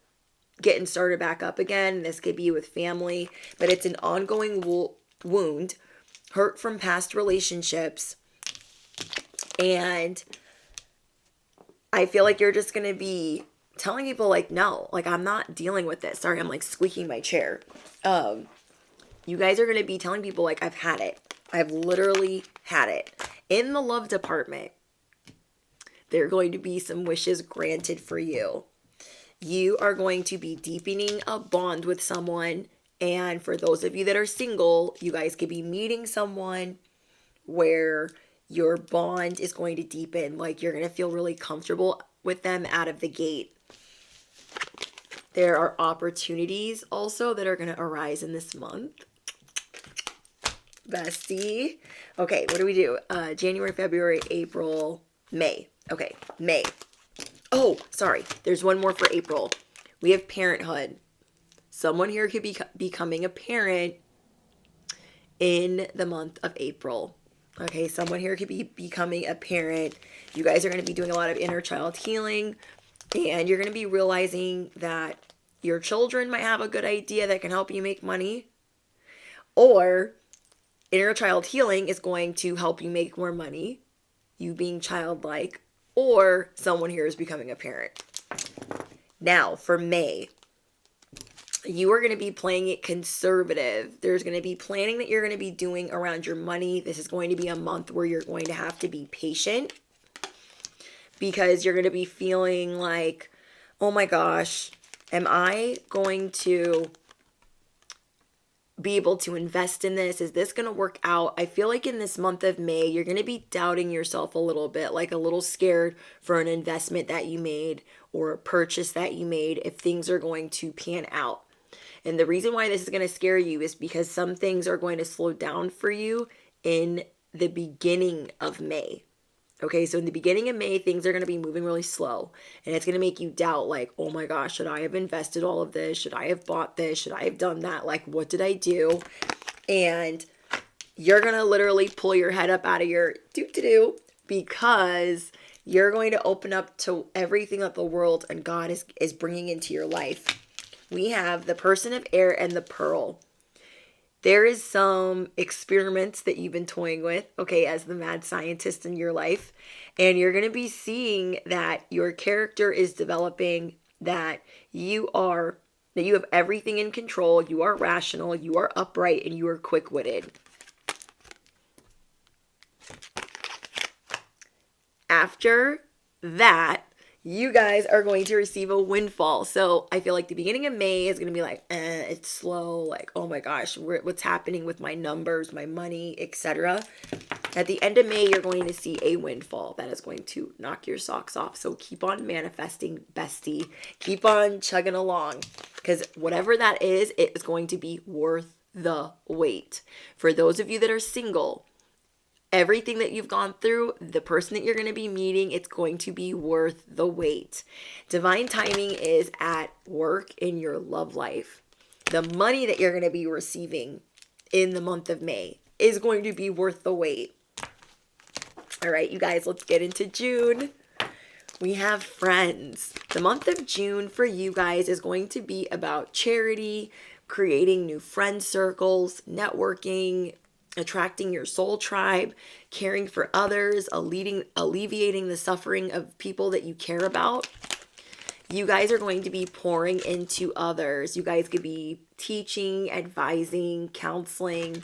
getting started back up again. This could be with family, but it's an ongoing wound, hurt from past relationships, and I feel like you're just going to be telling people like, no, like I'm not dealing with this. Sorry, I'm like squeaking my chair. You guys are going to be telling people like, I've had it. I've literally had it. In the love department, there are going to be some wishes granted for you. You are going to be deepening a bond with someone. And for those of you that are single, you guys could be meeting someone where your bond is going to deepen. Like you're going to feel really comfortable with them out of the gate. There are opportunities also that are going to arise in this month. Bestie. Okay, what do we do? January, February, April, May. Okay, May. Oh, sorry. There's one more for April. We have parenthood. Someone here could be becoming a parent in the month of April. Okay, someone here could be becoming a parent. You guys are going to be doing a lot of inner child healing, and you're going to be realizing that your children might have a good idea that can help you make money, or inner child healing is going to help you make more money, you being childlike, or someone here is becoming a parent. Now, for May, you are going to be playing it conservative. There's going to be planning that you're going to be doing around your money. This is going to be a month where you're going to have to be patient, because you're going to be feeling like, oh my gosh, am I going to be able to invest in this? Is this going to work out? I feel like in this month of May, you're going to be doubting yourself a little bit, like a little scared for an investment that you made or a purchase that you made, if things are going to pan out. And the reason why this is going to scare you is because some things are going to slow down for you in the beginning of May. Okay, so in the beginning of May, things are going to be moving really slow. And it's going to make you doubt, like, oh my gosh, should I have invested all of this? Should I have bought this? Should I have done that? Like, what did I do? And you're going to literally pull your head up out of your doo-doo-doo, because you're going to open up to everything that the world and God is bringing into your life. We have the person of air and the pearl. There is some experiments that you've been toying with, okay, as the mad scientist in your life. And you're going to be seeing that your character is developing, that you have everything in control, you are rational, you are upright, and you are quick-witted. After that, you guys are going to receive a windfall. So I feel like the beginning of May is going to be like, it's slow. Like, oh my gosh, what's happening with my numbers, my money, etc. At the end of May, you're going to see a windfall that is going to knock your socks off. So keep on manifesting, bestie. Keep on chugging along, because whatever that is, it is going to be worth the wait. For those of you that are single, everything that you've gone through, the person that you're going to be meeting, it's going to be worth the wait. Divine timing is at work in your love life. The money that you're going to be receiving in the month of May is going to be worth the wait. All right, you guys, let's get into June. We have friends. The month of June for you guys is going to be about charity, creating new friend circles, networking, attracting your soul tribe, caring for others, alleviating the suffering of people that you care about. You guys are going to be pouring into others. You guys could be teaching, advising, counseling.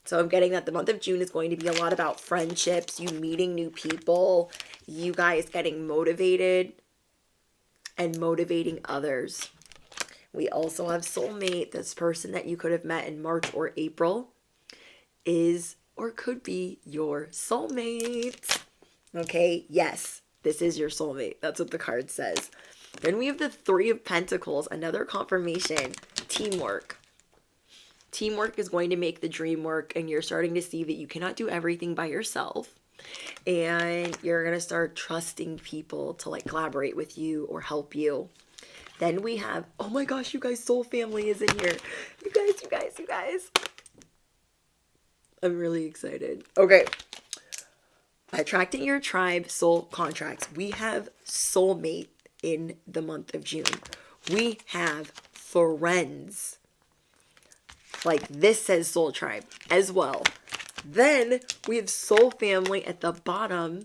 So I'm getting that the month of June is going to be a lot about friendships, you meeting new people, you guys getting motivated and motivating others. We also have soulmate, this person that you could have met in March or April is or could be your soulmate. Okay, yes, this is your soulmate. That's what the card says. Then we have the Three of Pentacles, another confirmation, teamwork. Teamwork is going to make the dream work, and you're starting to see that you cannot do everything by yourself. And you're going to start trusting people to like collaborate with you or help you. Then we have, oh my gosh, you guys, soul family is in here. You guys. I'm really excited. Okay. Attracting your tribe, soul contracts. We have soulmate in the month of June. We have friends. Like this says soul tribe as well. Then we have soul family at the bottom.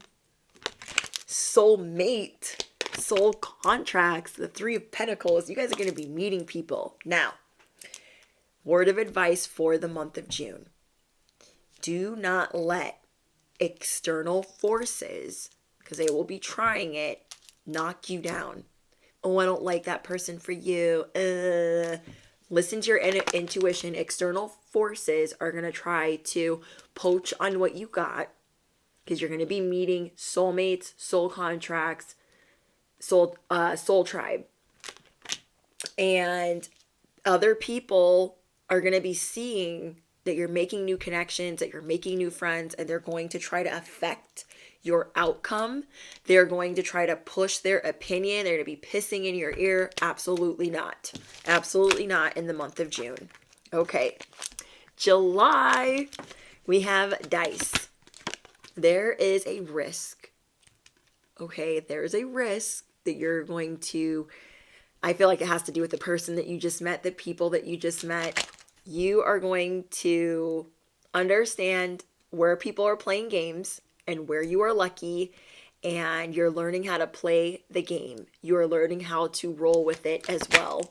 Soulmate, soul contracts, the Three of Pentacles. You guys are going to be meeting people. Now, word of advice for the month of June. Do not let external forces, because they will be trying it, knock you down. Oh, I don't like that person for you. Listen to your intuition. External forces are going to try to poach on what you got, because you're going to be meeting soulmates, soul contracts, soul tribe. And other people are going to be seeing that you're making new connections, that you're making new friends, and they're going to try to affect your outcome. They're going to try to push their opinion. They're going to be pissing in your ear. Absolutely not. Absolutely not in the month of June. Okay. July, we have dice. There is a risk. Okay, there's a risk that you're going to, I feel like it has to do with the person that you just met, the people that you just met. You are going to understand where people are playing games and where you are lucky, and you're learning how to play the game. You're learning how to roll with it as well.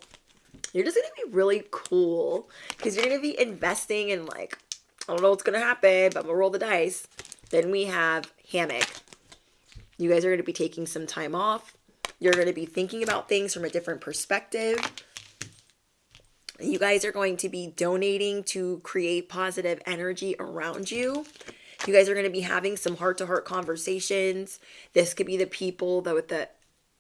You're just going to be really cool because you're going to be investing in, like, I don't know what's going to happen, but I'm going to roll the dice. Then we have hammock. You guys are going to be taking some time off. You're going to be thinking about things from a different perspective. You guys are going to be donating to create positive energy around you. You guys are going to be having some heart-to-heart conversations. This could be the people that with the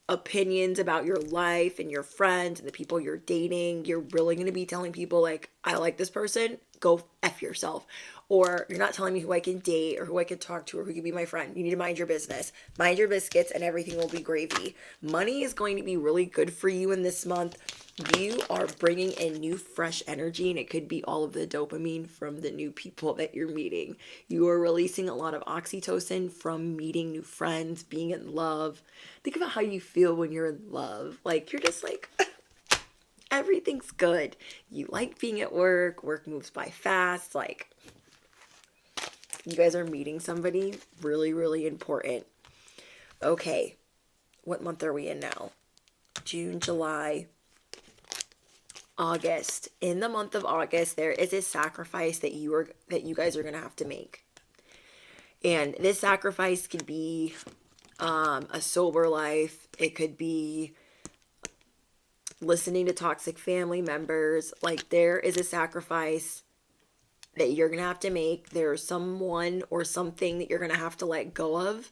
opinions about your life and your friends and the people you're dating. You're really going to be telling people, like, I like this person, go F yourself. Or you're not telling me who I can date or who I can talk to or who can be my friend. You need to mind your business. Mind your biscuits and everything will be gravy. Money is going to be really good for you in this month. You are bringing in new fresh energy, and it could be all of the dopamine from the new people that you're meeting. You are releasing a lot of oxytocin from meeting new friends, being in love. Think about how you feel when you're in love. Like, you're just like, everything's good. You like being at work. Work moves by fast. Like, you guys are meeting somebody really, really important. Okay, what month are we in now? June, July, August. In the month of August, there is a sacrifice that you guys are going to have to make. And this sacrifice could be a sober life. It could be listening to toxic family members. Like, there is a sacrifice that you're going to have to make. There's someone or something that you're going to have to let go of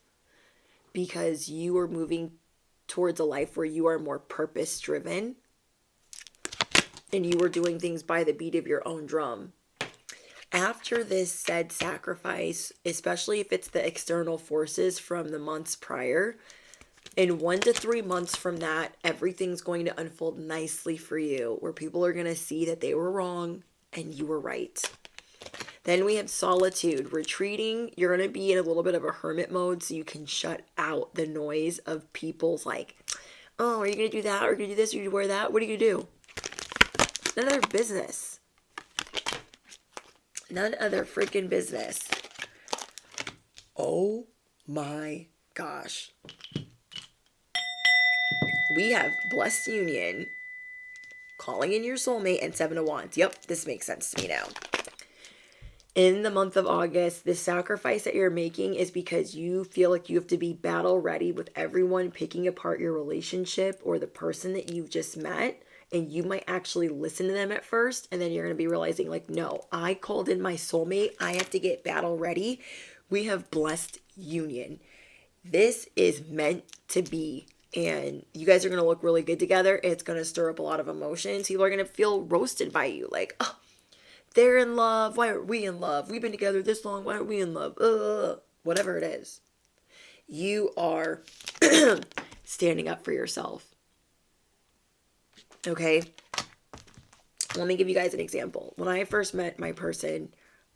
because you are moving towards a life where you are more purpose driven and you are doing things by the beat of your own drum. After this said sacrifice, especially if it's the external forces from the months prior, in 1 to 3 months from that, everything's going to unfold nicely for you, where people are going to see that they were wrong and you were right. Then we have solitude, retreating. You're going to be in a little bit of a hermit mode so you can shut out the noise of people's like, oh, are you going to do that? Or are you going to do this? Or are you going to wear that? What are you going to do? None of their business. None of their freaking business. Oh my gosh. We have blessed union, calling in your soulmate, and 7 of Wands. Yep, this makes sense to me now. In the month of August, the sacrifice that you're making is because you feel like you have to be battle ready with everyone picking apart your relationship or the person that you've just met. And you might actually listen to them at first, and then you're going to be realizing, like, no, I called in my soulmate. I have to get battle ready. We have blessed union. This is meant to be. And you guys are going to look really good together. It's going to stir up a lot of emotions. People are going to feel roasted by you. Like, oh, they're in love. Why aren't we in love? We've been together this long. Why aren't we in love? Whatever it is. You are standing up for yourself. Okay? Let me give you guys an example. When I first met my person,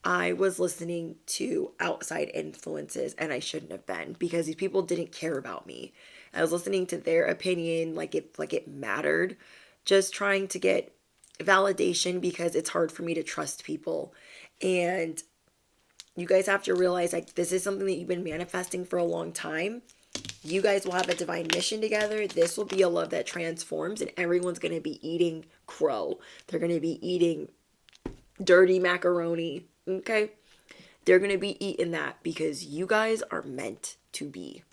I was listening to outside influences, and I shouldn't have been, because these people didn't care about me. I was listening to their opinion like it mattered, just trying to get validation because it's hard for me to trust people. And you guys have to realize, like, this is something that you've been manifesting for a long time. You guys will have a divine mission together. This will be a love that transforms, and everyone's going to be eating crow. They're going to be eating dirty macaroni. Okay? They're going to be eating that because you guys are meant to be.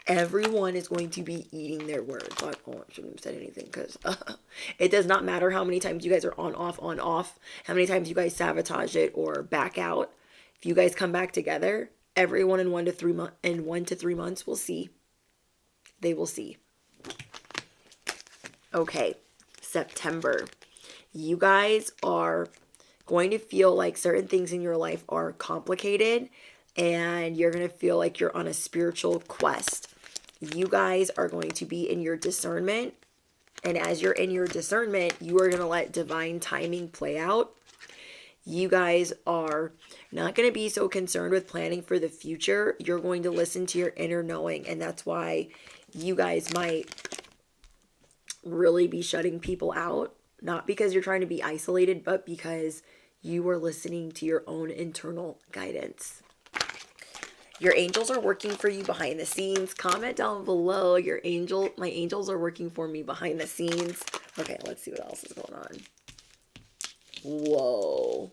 Everyone is going to be eating their words. Oh, I shouldn't have said anything because it does not matter how many times you guys are on, off, how many times you guys sabotage it or back out. If you guys come back together, everyone in 1 to 3 months will see. They will see. Okay. September. You guys are going to feel like certain things in your life are complicated, and you're going to feel like you're on a spiritual quest. You guys are going to be in your discernment, and as you're in your discernment, you are going to let divine timing play out. You guys are not going to be so concerned with planning for the future. You're going to listen to your inner knowing, and that's why you guys might really be shutting people out. Not because you're trying to be isolated, but because you are listening to your own internal guidance. Your angels are working for you behind the scenes. Comment down below. My angels are working for me behind the scenes. Okay, let's see what else is going on. Whoa.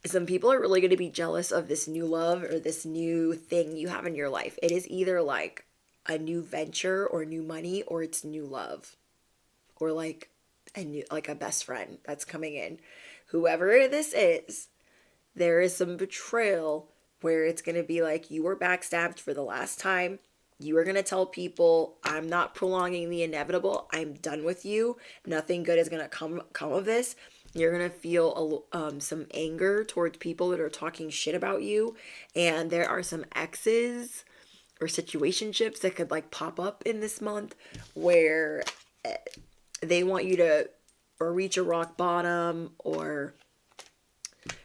Some people are really going to be jealous of this new love or this new thing you have in your life. It is either like a new venture or new money, or it's new love, or like a best friend that's coming in. Whoever this is, there is some betrayal where it's going to be like you were backstabbed for the last time. You are going to tell people, I'm not prolonging the inevitable. I'm done with you. Nothing good is going to come of this. You're going to feel some anger towards people that are talking shit about you. And there are some exes or situationships that could like pop up in this month where they want you to or reach a rock bottom or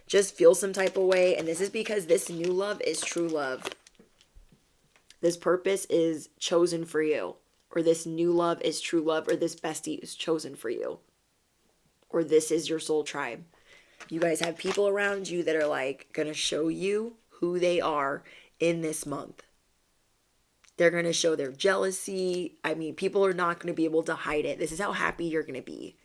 just feel some type of way. And this is because this new love is true love. This purpose is chosen for you, or this new love is true love, or this bestie is chosen for you, or this is your soul tribe. You guys have people around you that are like going to show you who they are in this month. They're going to show their jealousy. I mean, people are not going to be able to hide it. This is how happy you're going to be,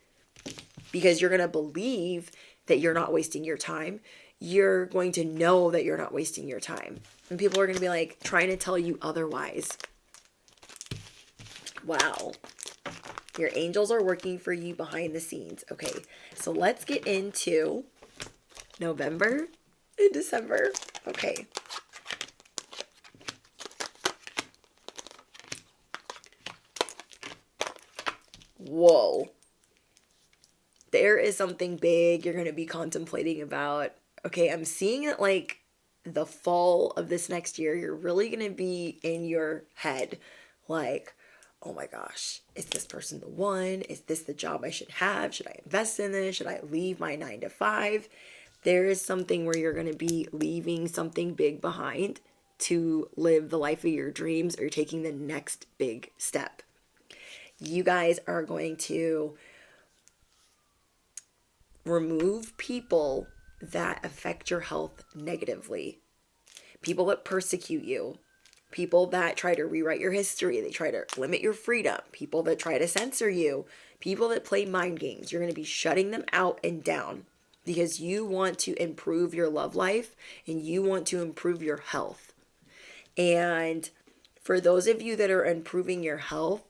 because you're going to believe that you're not wasting your time. You're going to know that you're not wasting your time. And people are going to be like trying to tell you otherwise. Wow. Your angels are working for you behind the scenes. Okay, so let's get into November and December. Okay. Whoa. There is something big you're going to be contemplating about. Okay, I'm seeing it like the fall of this next year. You're really going to be in your head like, oh my gosh, is this person the one? Is this the job I should have? Should I invest in this? Should I leave my 9 to 5? There is something where you're going to be leaving something big behind to live the life of your dreams, or taking the next big step. You guys are going to remove people that affect your health negatively. People that persecute you. People that try to rewrite your history. They try to limit your freedom. People that try to censor you. People that play mind games. You're going to be shutting them out and down, because you want to improve your love life and you want to improve your health. And for those of you that are improving your health,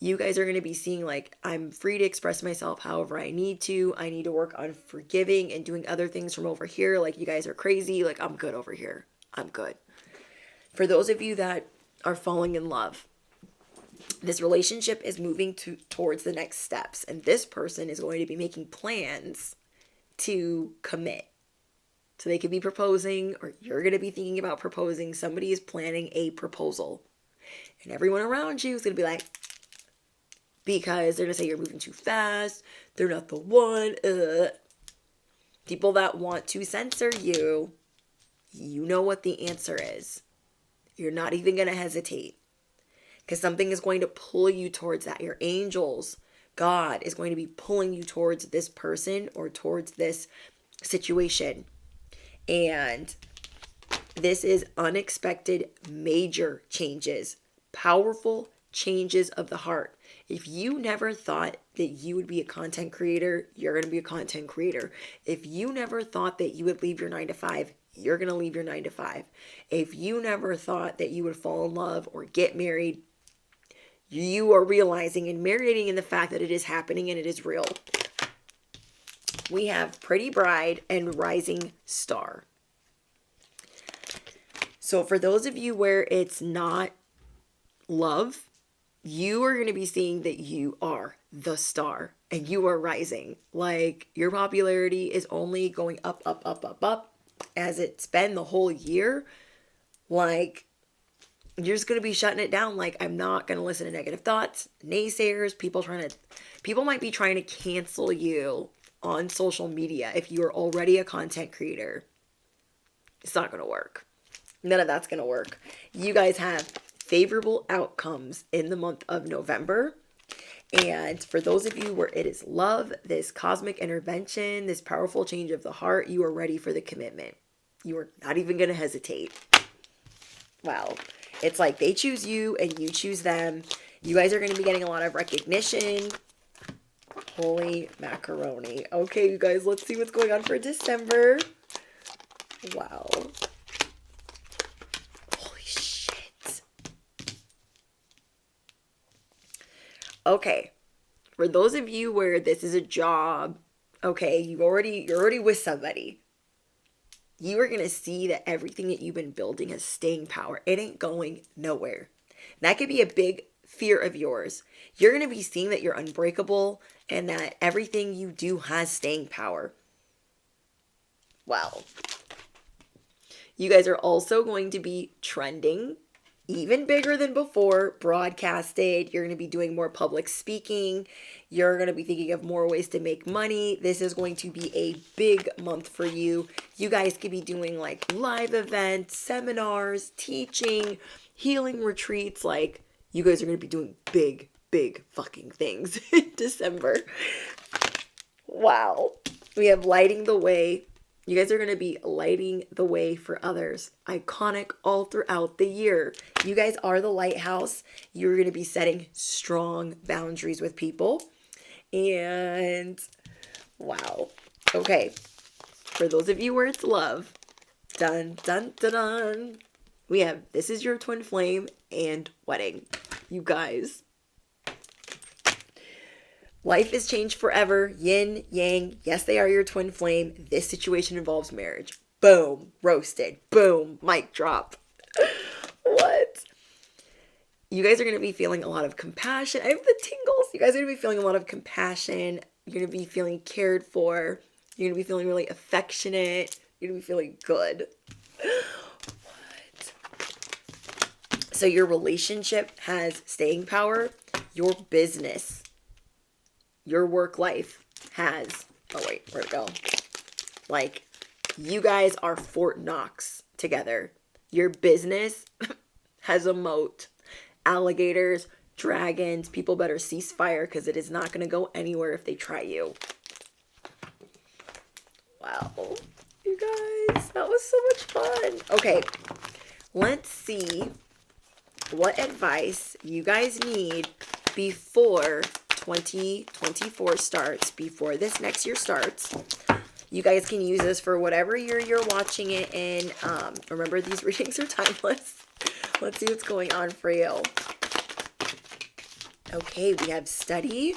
you guys are going to be seeing like, I'm free to express myself however I need to. I need to work on forgiving and doing other things from over here. Like, you guys are crazy. Like, I'm good over here. I'm good. For those of you that are falling in love, this relationship is moving towards the next steps. And this person is going to be making plans to commit. So they could be proposing, or you're going to be thinking about proposing. Somebody is planning a proposal. And everyone around you is going to be like, because they're going to say you're moving too fast. They're not the one. People that want to censor you, you know what the answer is. You're not even going to hesitate, because something is going to pull you towards that. Your angels, God is going to be pulling you towards this person or towards this situation. And this is unexpected, major changes, powerful changes of the heart. If you never thought that you would be a content creator, you're going to be a content creator. If you never thought that you would leave your 9 to 5, you're going to leave your 9 to 5. If you never thought that you would fall in love or get married, you are realizing and marinating in the fact that it is happening and it is real. We have Pretty Bride and Rising Star. So for those of you where it's not love, you are going to be seeing that you are the star and you are rising. Like, your popularity is only going up, up, up, up, up as it's been the whole year. Like, you're just going to be shutting it down. Like, I'm not going to listen to negative thoughts, naysayers, people might be trying to cancel you on social media if you are already a content creator. It's not going to work. None of that's going to work. You guys have favorable outcomes in the month of November. And for those of you where it is love, this cosmic intervention, this powerful change of the heart, you are ready for the commitment. You are not even going to hesitate. Wow. It's like they choose you and you choose them. You guys are going to be getting a lot of recognition. Holy macaroni. Okay, you guys, let's see what's going on for December. Wow. Holy shit. Okay. For those of you where this is a job, okay, you're already with somebody. You are going to see that everything that you've been building has staying power. It ain't going nowhere. And that could be a big fear of yours. You're going to be seeing that you're unbreakable and that everything you do has staying power. Wow. You guys are also going to be trending even bigger than before, broadcasted. You're going to be doing more public speaking. You're going to be thinking of more ways to make money. This is going to be a big month for you. You guys could be doing like live events, seminars, teaching, healing retreats. Like, you guys are going to be doing big, big fucking things in December. Wow. We have lighting the way. You guys are going to be lighting the way for others. Iconic all throughout the year. You guys are the lighthouse. You're going to be setting strong boundaries with people. And wow. Okay. For those of you where it's love, dun, dun, dun, dun. We have This Is Your Twin Flame and Wedding. You guys. Life is changed forever. Yin, yang. Yes, they are your twin flame. This situation involves marriage. Boom. Roasted. Boom. Mic drop. What? You guys are going to be feeling a lot of compassion. I have the tingles. You guys are going to be feeling a lot of compassion. You're going to be feeling cared for. You're going to be feeling really affectionate. You're going to be feeling good. What? So your relationship has staying power. Your business, your work life has, oh wait, where'd it go? Like, you guys are Fort Knox together. Your business has a moat. Alligators, dragons, people better cease fire because it is not going to go anywhere if they try you. Wow. You guys, that was so much fun. Okay, let's see what advice you guys need before 2024 starts, before this next year starts. You guys can use this for whatever year you're watching it in. Remember, these readings are timeless. Let's see what's going on for you. Okay, we have study.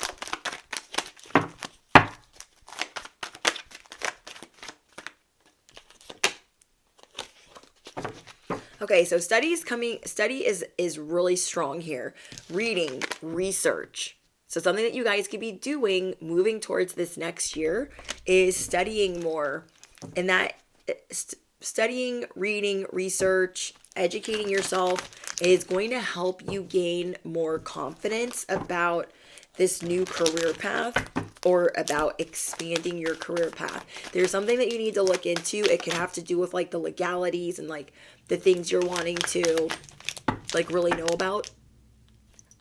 Okay, so study is really strong here. Reading, research. So something that you guys could be doing moving towards this next year is studying more. And that studying, reading, research, educating yourself is going to help you gain more confidence about this new career path or about expanding your career path. There's something that you need to look into. It can have to do with like the legalities and like the things you're wanting to like really know about.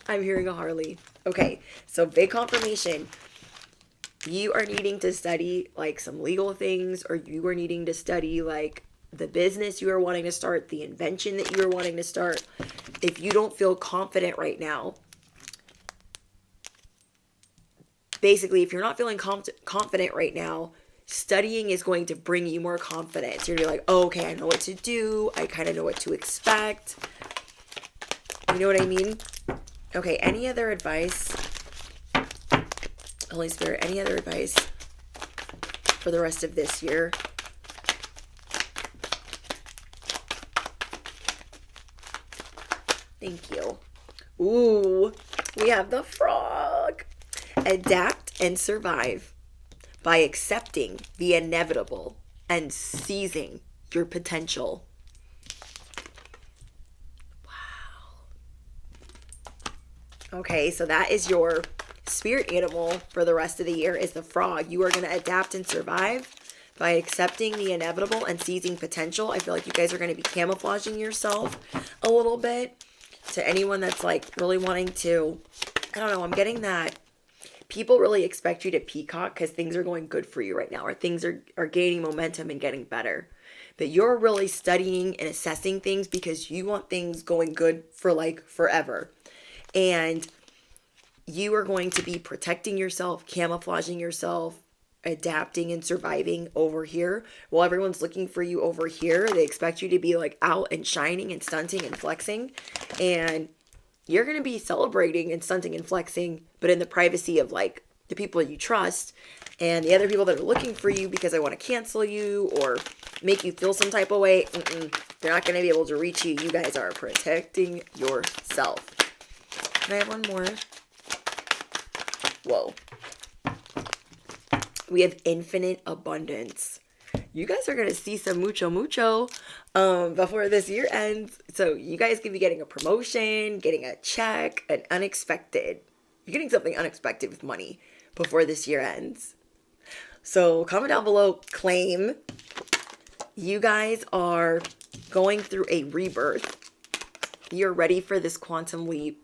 I'm hearing a Harley. Okay, so big confirmation. You are needing to study like some legal things, or you are needing to study like the business you are wanting to start, the invention that you are wanting to start. If you don't feel confident right now, basically, if you're not feeling confident right now, studying is going to bring you more confidence. You're gonna be like, oh, okay, I know what to do. I kind of know what to expect. You know what I mean? Okay, any other advice? Holy Spirit, any other advice for the rest of this year? Thank you. Ooh, we have the frog. Adapt and survive by accepting the inevitable and seizing your potential. Okay, so that is your spirit animal for the rest of the year is the frog. You are going to adapt and survive by accepting the inevitable and seizing potential. I feel like you guys are going to be camouflaging yourself a little bit. To anyone that's like really wanting to, I don't know, I'm getting that people really expect you to peacock because things are going good for you right now, or things are gaining momentum and getting better. But you're really studying and assessing things because you want things going good for like forever. And you are going to be protecting yourself, camouflaging yourself, adapting and surviving over here. While everyone's looking for you over here, they expect you to be like out and shining and stunting and flexing. And you're going to be celebrating and stunting and flexing, but in the privacy of like the people you trust. And the other people that are looking for you because they want to cancel you or make you feel some type of way, they're not going to be able to reach you. You guys are protecting yourself. Can I have one more? Whoa. We have infinite abundance. You guys are going to see some mucho before this year ends. So you guys can be getting a promotion, getting a check, an unexpected. You're getting something unexpected with money before this year ends. So comment down below, claim. You guys are going through a rebirth. You're ready for this quantum leap.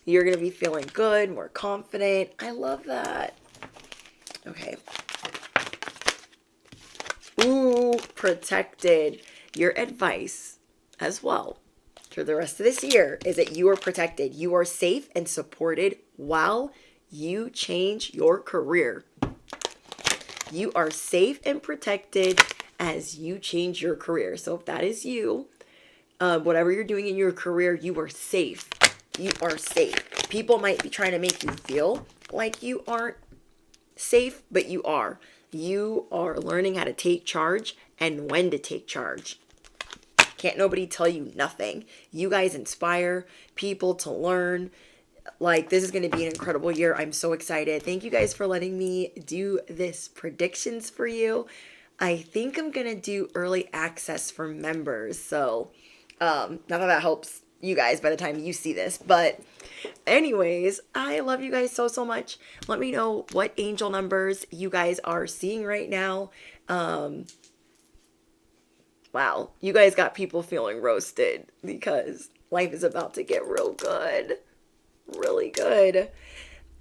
You're going to be feeling good, more confident. I love that. Okay. Ooh, protected. Your advice as well for the rest of this year is that you are protected. You are safe and supported while you change your career. You are safe and protected as you change your career. So if that is you, whatever you're doing in your career, you are safe. You are safe. People might be trying to make you feel like you aren't safe, but you are. You are learning how to take charge and when to take charge. Can't nobody tell you nothing. You guys inspire people to learn. Like, this is going to be an incredible year. I'm so excited. Thank you guys for letting me do this predictions for you. I think I'm going to do early access for members. So, not that that helps you guys by the time you see this, but anyways, I love you guys so much. Let me know what angel numbers you guys are seeing right now. Wow, you guys got people feeling roasted because life is about to get real good, really good.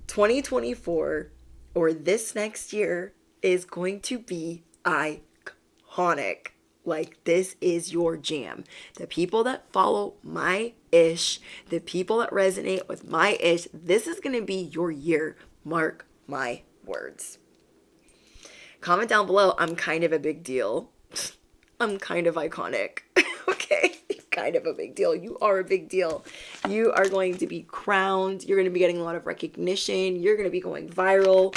2024 or this next year is going to be iconic. Like, this is your jam. The people that follow my ish, the people that resonate with my ish, this is going to be your year. Mark my words. Comment down below. I'm kind of a big deal. I'm kind of iconic. Okay? Kind of a big deal. You are a big deal. You are going to be crowned. You're going to be getting a lot of recognition. You're going to be going viral.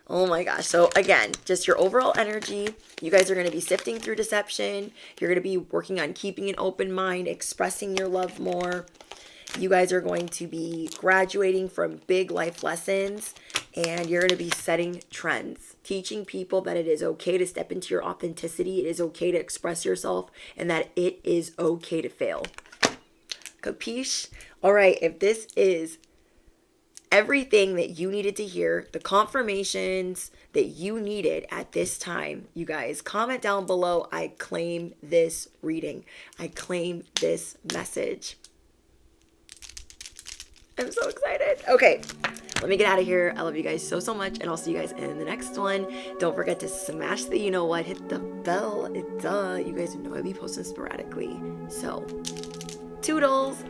Oh my gosh. So again, just your overall energy. You guys are going to be sifting through deception. You're going to be working on keeping an open mind, expressing your love more. You guys are going to be graduating from big life lessons, and you're going to be setting trends, teaching people that it is okay to step into your authenticity. It is okay to express yourself, and that it is okay to fail. Capiche? All right. If this is everything that you needed to hear, the confirmations that you needed at this time, you guys, comment down below. I claim this reading. I claim this message. I'm so excited. Okay, let me get out of here. I love you guys so much, and I'll see you guys in the next one. Don't forget to smash the you-know-what, hit the bell. You guys know I'll be posting sporadically. So, toodles.